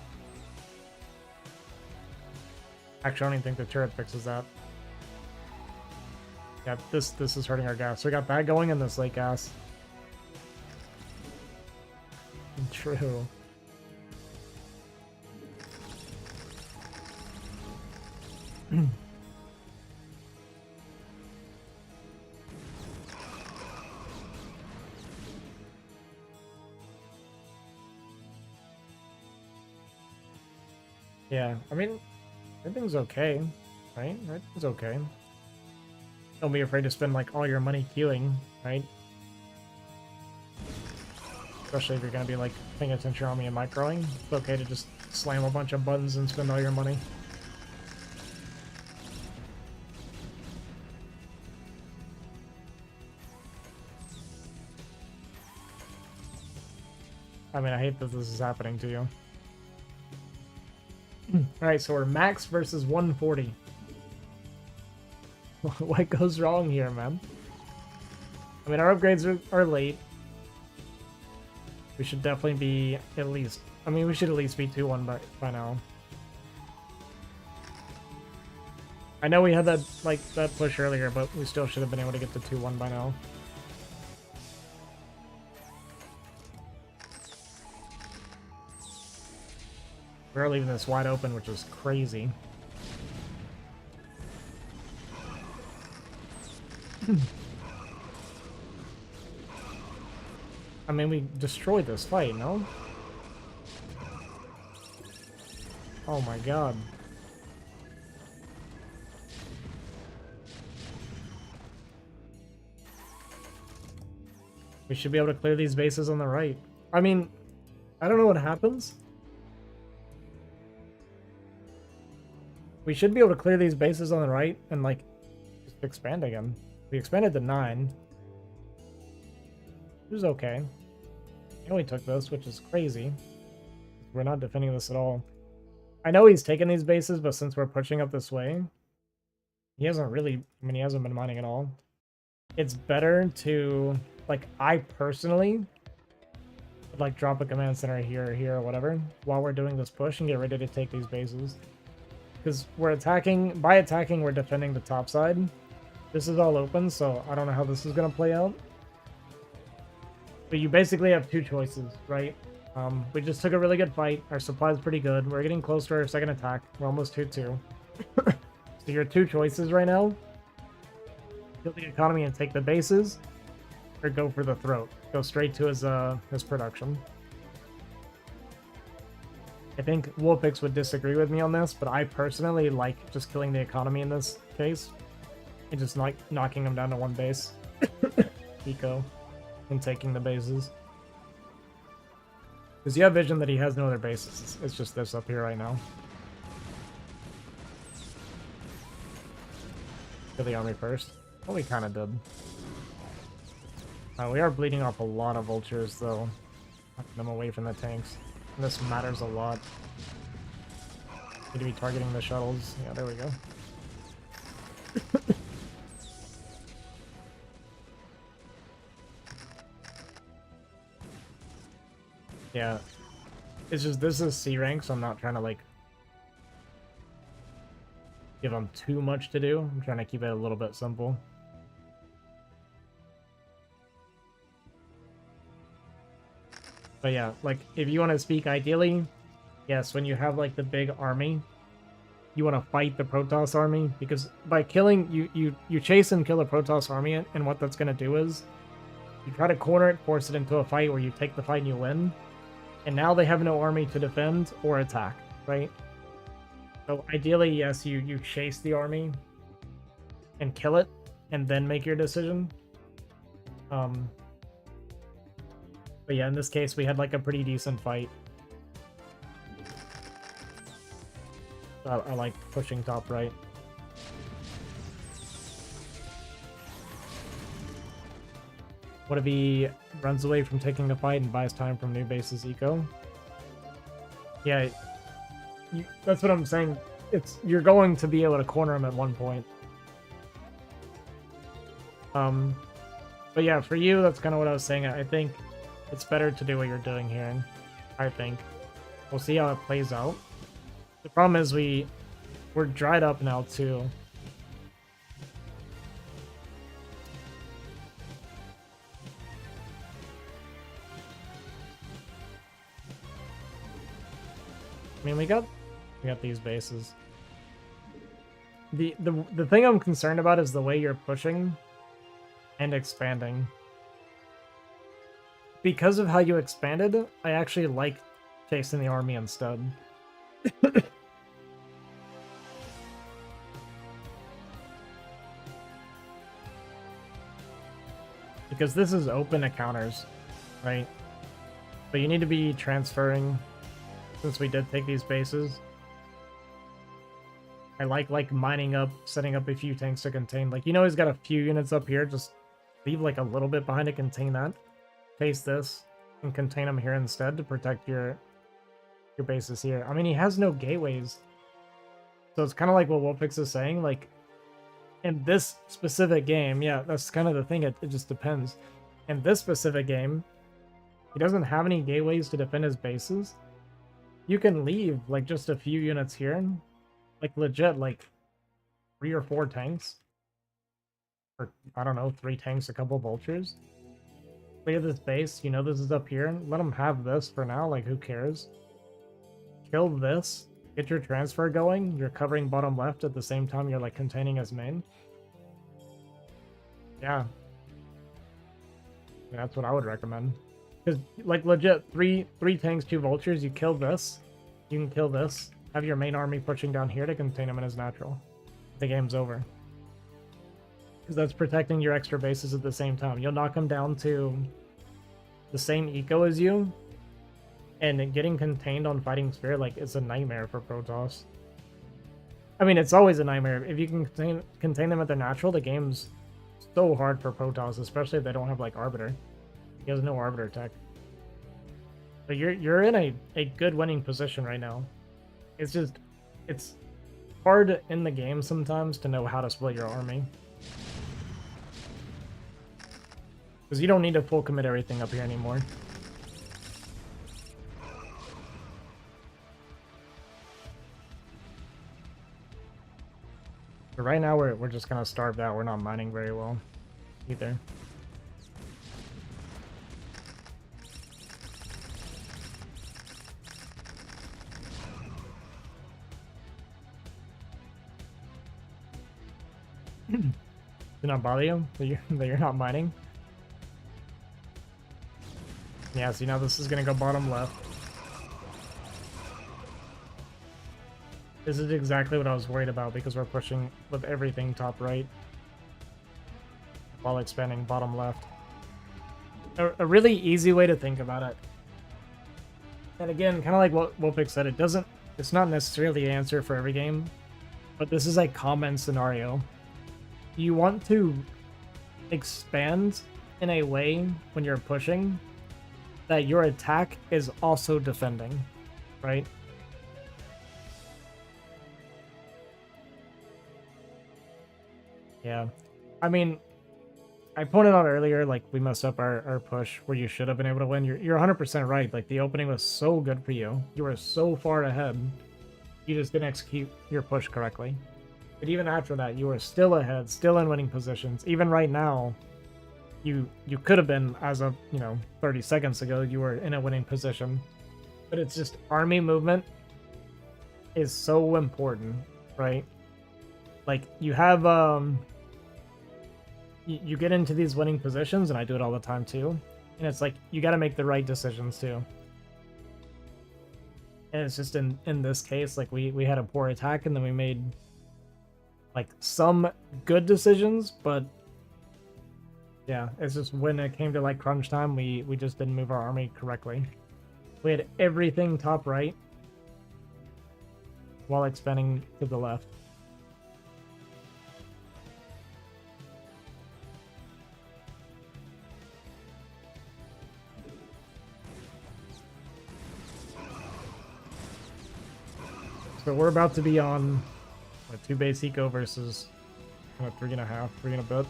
A: Actually, I don't even think the turret fixes that. Yeah, this is hurting our gas. So we got that going in this late gas. True. Yeah, I mean, everything's okay, right? Everything's okay. Don't be afraid to spend like all your money queuing, right? Especially if you're gonna be like paying attention to your army and microing. It's okay to just slam a bunch of buttons and spend all your money. I mean, I hate that this is happening to you. Alright, so we're max versus 140. What goes wrong here, man? I mean, our upgrades are late. We should definitely be at least... I mean, we should at least be 2-1 by now. I know we had that, like, that push earlier, but we still should have been able to get to 2-1 by now. We're leaving this wide open, which is crazy. I mean, we destroyed this fight, no? Oh my god. We should be able to clear these bases on the right. I mean, I don't know what happens. We should be able to clear these bases on the right and, like, just expand again. We expanded to 9. Which is okay. And we took this, which is crazy. We're not defending this at all. I know he's taken these bases, but since we're pushing up this way, he hasn't really... I mean, he hasn't been mining at all. It's better to... Like, I personally would, like, drop a command center here or here or whatever while we're doing this push and get ready to take these bases. Because we're attacking, by attacking, we're defending the top side. This is all open, so I don't know how this is going to play out. But you basically have two choices, right? We just took a really good fight. Our supply's pretty good. We're getting close to our second attack. We're almost 2-2. So your two choices right now: kill the economy and take the bases, or go for the throat. Go straight to his production. I think Wolfix would disagree with me on this, but I personally like just killing the economy in this case and just like knocking him down to one base. Eco. And taking the bases. Because you have vision that he has no other bases. It's just this up here right now. Kill the army first. Well, we kind of did. We are bleeding off a lot of vultures, though. Knocking them away from the tanks. And this matters a lot. Need to be targeting the shuttles. Yeah, there we go. Yeah. It's just, this is C rank, so I'm not trying to, like, give them too much to do. I'm trying to keep it a little bit simple. But yeah, like, if you want to speak ideally, yes, when you have, like, the big army, you want to fight the Protoss army, because by killing, you chase and kill a Protoss army, and what that's going to do is, you try to corner it, force it into a fight where you take the fight and you win, and now they have no army to defend or attack, right? So ideally, yes, you chase the army and kill it, and then make your decision. But yeah, in this case, we had like a pretty decent fight. I like pushing top right. What if he runs away from taking the fight and buys time from new bases eco? Yeah, that's what I'm saying. You're going to be able to corner him at one point. But yeah, for you, that's kind of what I was saying. I think it's better to do what you're doing here. I think we'll see how it plays out. The problem is we're dried up now too. I mean, we got these bases. The thing I'm concerned about is the way you're pushing and expanding. Because of how you expanded, I actually like chasing the army instead. Because this is open to counters, right? But you need to be transferring, since we did take these bases. I like mining up, setting up a few tanks to contain. Like, you know, he's got a few units up here. Just leave like a little bit behind to contain that. Chase this and contain them here instead to protect your bases here. I mean, he has no gateways, so it's kind of like what Wolfix is saying. Like, in this specific game, yeah, that's kind of the thing. It just depends. In this specific game, he doesn't have any gateways to defend his bases. You can leave like just a few units here, like legit, like 3 or 4 tanks, or I don't know, 3 tanks, a couple vultures. Clear this base. You know this is up here. Let him have this for now. Like, who cares? Kill this. Get your transfer going. You're covering bottom left at the same time you're like containing his main. Yeah. That's what I would recommend. Because, like, legit, three tanks, 2 vultures. You kill this. You can kill this. Have your main army pushing down here to contain him in his natural. The game's over. Because that's protecting your extra bases at the same time. You'll knock him down to the same eco as you. And getting contained on Fighting Spirit, like, it's a nightmare for Protoss. I mean, it's always a nightmare. If you can contain them at their natural, the game's so hard for Protoss, especially if they don't have, like, Arbiter. He has no Arbiter tech. But you're in a good winning position right now. It's just, it's hard in the game sometimes to know how to split your army. Because you don't need to full commit everything up here anymore. But right now we're just kind of starved out. We're not mining very well either. Do not bother you that you're not mining? Yeah, see now this is gonna go bottom left. This is exactly what I was worried about because we're pushing with everything top right while expanding bottom left. A really easy way to think about it. And again, kind of like what Wolfix said, it's not necessarily the answer for every game, but this is a common scenario. You want to expand in a way when you're pushing that your attack is also defending, right? Yeah. I mean, I pointed out earlier, like, we messed up our push where you should have been able to win. You're 100% right. Like, the opening was so good for you. You were so far ahead. You just didn't execute your push correctly. But even after that, you were still ahead, still in winning positions. Even right now, you could have been, as of, 30 seconds ago, you were in a winning position. But it's just army movement is so important, right? Like, you have, you get into these winning positions, and I do it all the time too, and it's like, you got to make the right decisions too. And it's just in this case, like, we had a poor attack, and then we made, like, some good decisions, but yeah, it's just when it came to, like, crunch time, we just didn't move our army correctly. We had everything top right while expanding to the left. So we're about to be on a 2 base eco versus 3.5, 3 and a bit.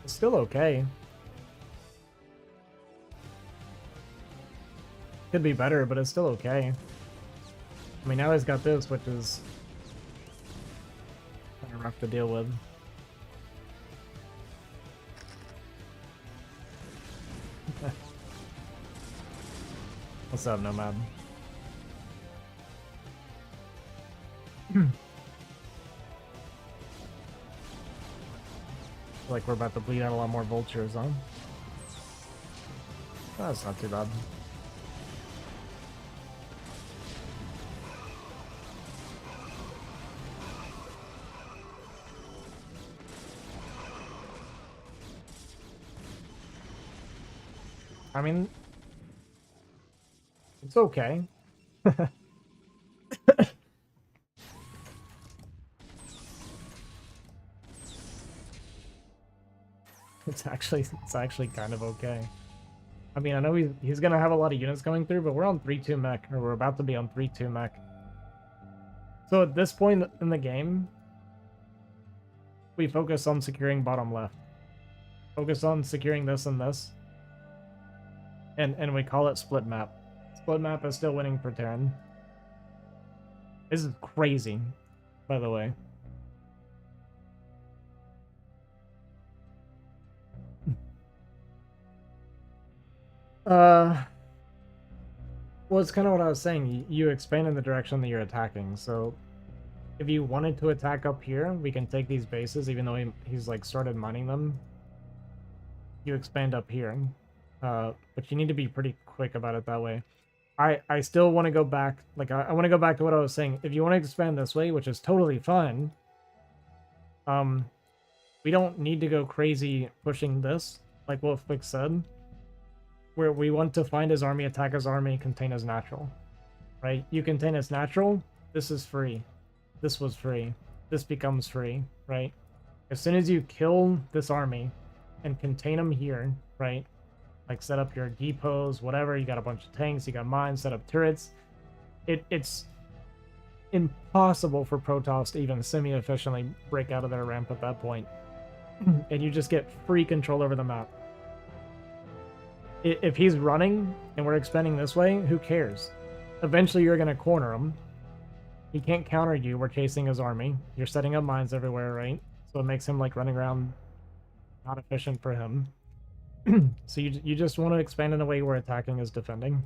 A: It's still okay. Could be better, but it's still okay. I mean, now he's got this, which is kind of rough to deal with. What's up, Nomad? Like we're about to bleed out a lot more vultures, huh? That's not too bad. I mean, it's okay. It's actually kind of okay. I mean, I know he's gonna have a lot of units coming through, but we're on 3-2 mech, or we're about to be on 3-2 mech. So at this point in the game, we focus on securing bottom left. Focus on securing this and this. And we call it split map. Split map is still winning for Terran. This is crazy, by the way. Well, it's kind of what I was saying. You expand in the direction that you're attacking. So if you wanted to attack up here, we can take these bases, even though he's like started mining them. You expand up here. But you need to be pretty quick about it that way. I still want to go back, like, I want to go back to what I was saying. If you want to expand this way, which is totally fine, we don't need to go crazy pushing this, like Wolfix said, where we want to find his army, attack his army, contain his natural, right? You contain his natural, this is free. This was free. This becomes free, right? As soon as you kill this army and contain him here, right? Like, set up your depots, whatever. You got a bunch of tanks, you got mines, set up turrets. It's impossible for Protoss to even semi-efficiently break out of their ramp at that point. And you just get free control over the map. If he's running and we're expanding this way, who cares? Eventually you're going to corner him. He can't counter you. We're chasing his army. You're setting up mines everywhere, right? So it makes him, like, running around not efficient for him. So you just want to expand in a way where attacking is defending.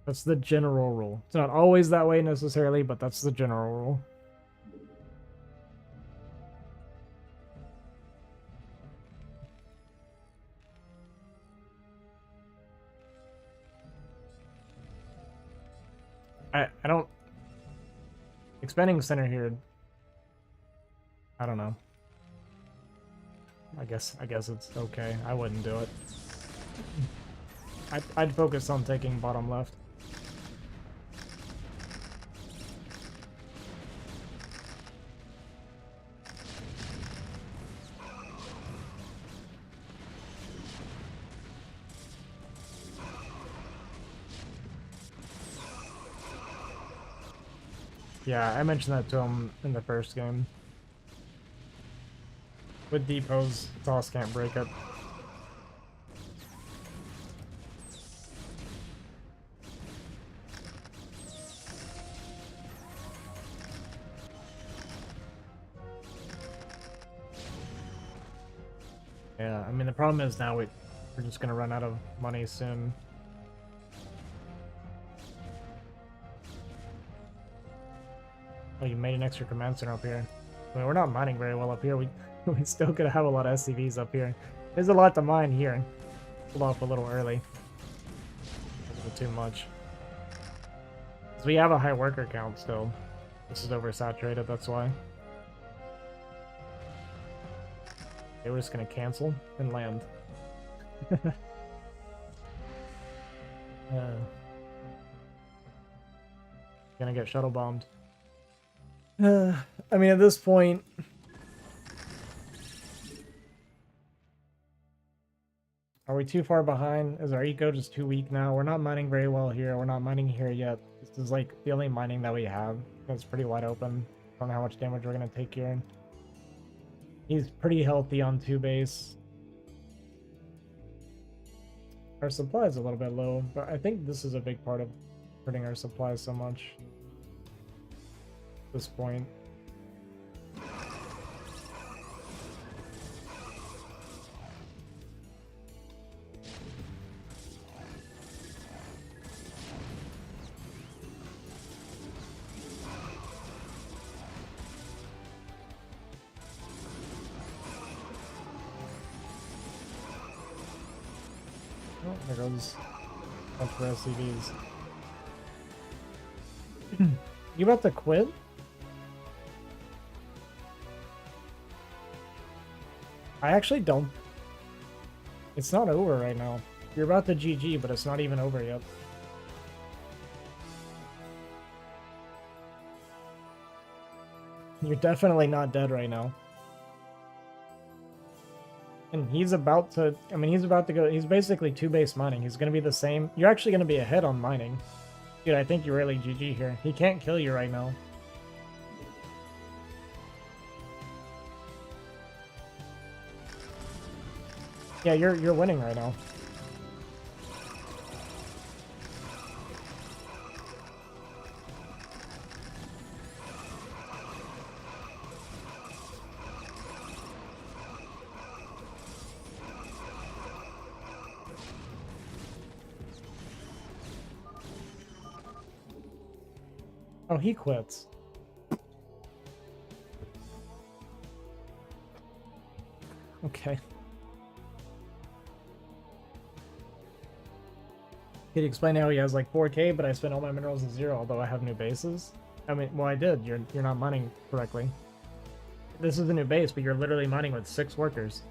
A: That's the general rule. It's not always that way necessarily, but that's the general rule. I don't... Expanding center here... I don't know. I guess it's okay. I wouldn't do it. I'd focus on taking bottom left. Yeah, I mentioned that to him in the first game. With depots, toss can't break it. Yeah, I mean, the problem is now we're just gonna run out of money soon. Oh, you made an extra command center up here. I mean, we're not mining very well up here. We still could have a lot of SCVs up here. There's a lot to mine here. Pulled off a little early. A little too much. So we have a high worker count still. This is oversaturated, that's why. Okay, we're just gonna cancel and land. Gonna get shuttle bombed. I mean, at this point... Are we too far behind? Is our eco just too weak now? We're not mining very well here. We're not mining here yet. This is like the only mining that we have. It's pretty wide open. Don't know how much damage we're gonna take here. He's pretty healthy on 2 base. Our supply is a little bit low, but I think this is a big part of hurting our supply so much. At this point. Oh, there goes a bunch of SCVs. You about to quit? I actually don't. It's not over right now. You're about to GG, but it's not even over yet. You're definitely not dead right now. And he's about to, I mean, he's about to go, he's basically 2 base mining. He's going to be the same. You're actually going to be ahead on mining. Dude, I think you're really GG here. He can't kill you right now. Yeah, you're winning right now. Oh, he quits. Okay. Can you explain how he has like 4K, but I spent all my minerals in 0, although I have new bases? I mean, well, I did. You're not mining correctly. This is a new base, but you're literally mining with 6 workers.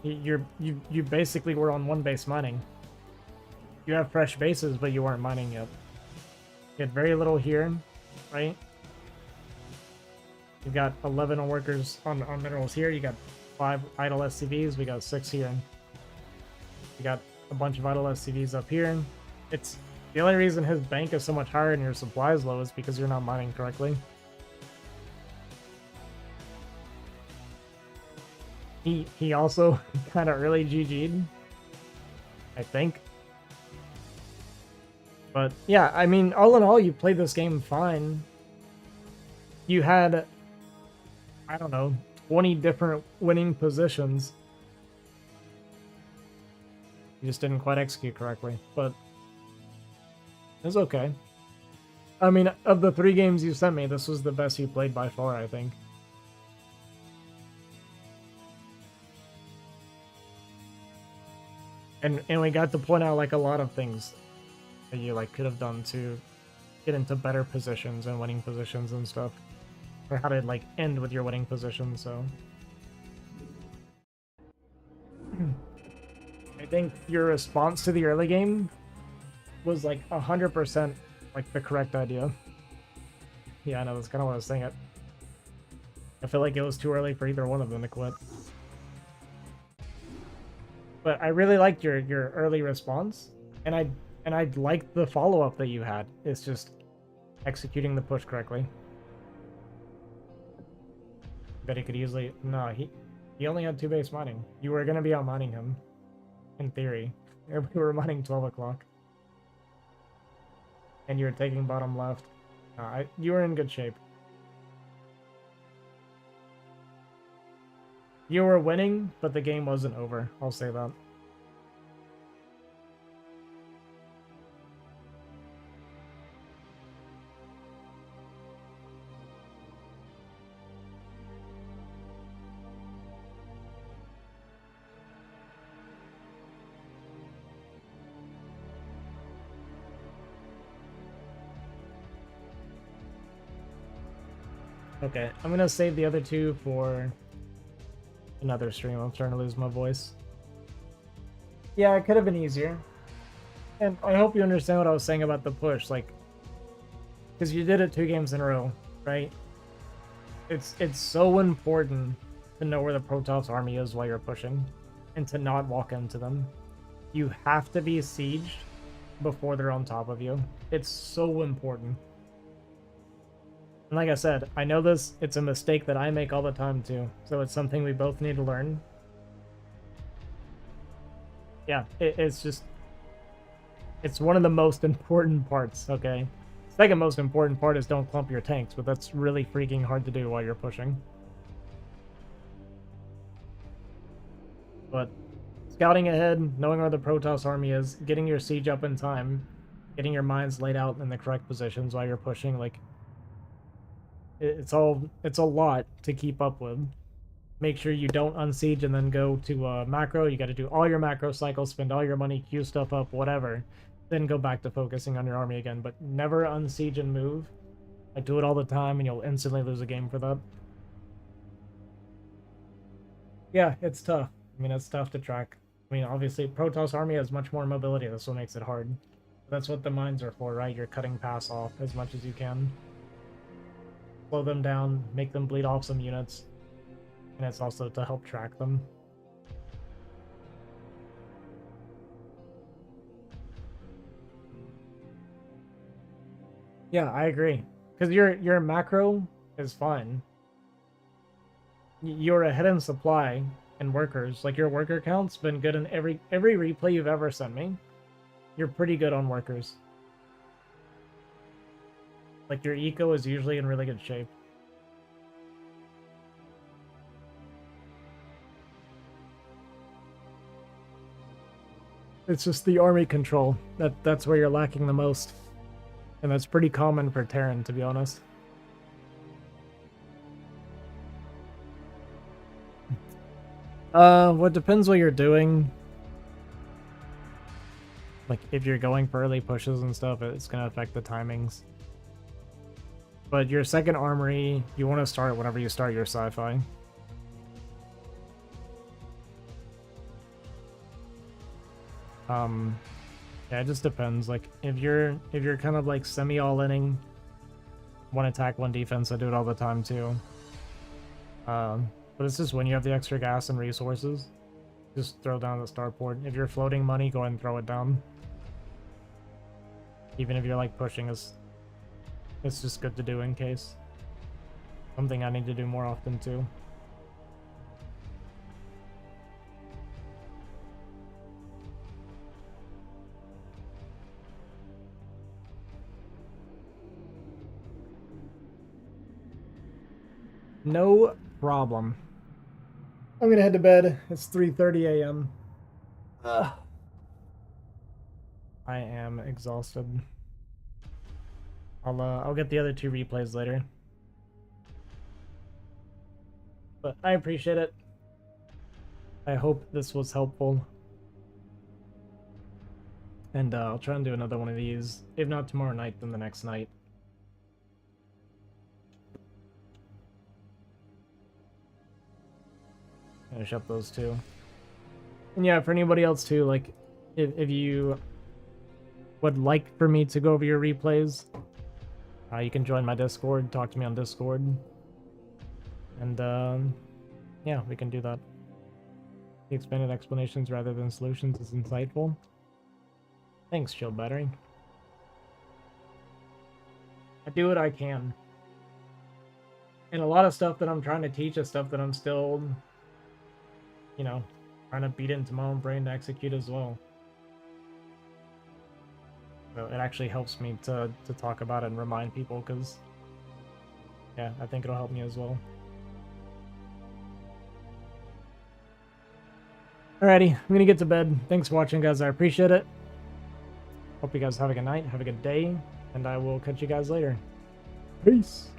A: You basically were on 1 base mining. You have fresh bases, but you weren't mining yet. You had very little here, right? You've got 11 workers on minerals here. You got 5 idle SCVs. We got 6 here. You got a bunch of idle SCVs up here. It's the only reason his bank is so much higher and your supply is low is because you're not mining correctly. He also kind of early GG'd, I think. But yeah, I mean, all in all, you played this game fine. You had, I don't know, 20 different winning positions. You just didn't quite execute correctly, but it's okay. I mean, of the 3 games you sent me, this was the best you played by far, I think. And we got to point out like a lot of things that you like could have done to get into better positions and winning positions and stuff, or how to like end with your winning position. So I think your response to the early game was like 100% like the correct idea. Yeah, I know, that's kind of what I was saying. I feel like it was too early for either one of them to quit. But I really liked your early response, and I liked the follow up that you had. It's just executing the push correctly. Bet he could easily. No, he only had 2 base mining. You were gonna be out mining him, in theory. We were mining 12 o'clock, and you were taking bottom left. You were in good shape. You were winning, but the game wasn't over. I'll say that. Okay, I'm gonna save the other 2 for another stream. I'm starting to lose my voice. Yeah, it could have been easier. And I hope you understand what I was saying about the push, like, because you did it 2 games in a row, right? It's so important to know where the Protoss army is while you're pushing, and to not walk into them. You have to be sieged before they're on top of you. It's so important. And like I said, I know it's a mistake that I make all the time too, so it's something we both need to learn. Yeah, it's one of the most important parts, okay? Second most important part is don't clump your tanks, but that's really freaking hard to do while you're pushing. But scouting ahead, knowing where the Protoss army is, getting your siege up in time, getting your mines laid out in the correct positions while you're pushing, like, it's a lot to keep up with. Make sure you don't unsiege and then go to macro. You got to do all your macro cycles, spend all your money, queue stuff up, whatever. Then go back to focusing on your army again. But never unsiege and move. I do it all the time, and you'll instantly lose a game for that. Yeah, it's tough. I mean, it's tough to track. I mean, obviously, Protoss army has much more mobility. That's what makes it hard. That's what the mines are for, right? You're cutting pass off as much as you can. Slow them down, make them bleed off some units. And it's also to help track them. Yeah, I agree. Because your macro is fine. You're ahead in supply and workers. Like, your worker count's been good in every replay you've ever sent me. You're pretty good on workers. Like, your eco is usually in really good shape. It's just the army control. That's where you're lacking the most. And that's pretty common for Terran, to be honest. What depends what you're doing. Like, if you're going for early pushes and stuff, it's gonna affect the timings. But your second armory, you want to start whenever you start your sci-fi. Yeah, it just depends. Like, if you're kind of like semi all-inning, one attack, one defense, I do it all the time too. But it's just when you have the extra gas and resources, just throw down the starport. If you're floating money, go ahead and throw it down. Even if you're like pushing, it's just good to do in case. Something I need to do more often too. No problem. I'm gonna head to bed. It's 3:30 a.m. I am exhausted. I'll get the other 2 replays later. But I appreciate it. I hope this was helpful. And I'll try and do another one of these. If not tomorrow night, then the next night. Finish up those 2. And yeah, for anybody else too, like, if you would like for me to go over your replays, you can join my Discord, talk to me on Discord. And yeah, we can do that. The expanded explanations rather than solutions is insightful. Thanks, Shield Battery. I do what I can. And a lot of stuff that I'm trying to teach is stuff that I'm still, you know, trying to beat into my own brain to execute as well. So it actually helps me to talk about it and remind people, because, yeah, I think it'll help me as well. Alrighty, I'm gonna get to bed. Thanks for watching, guys. I appreciate it. Hope you guys have a good night, have a good day, and I will catch you guys later. Peace.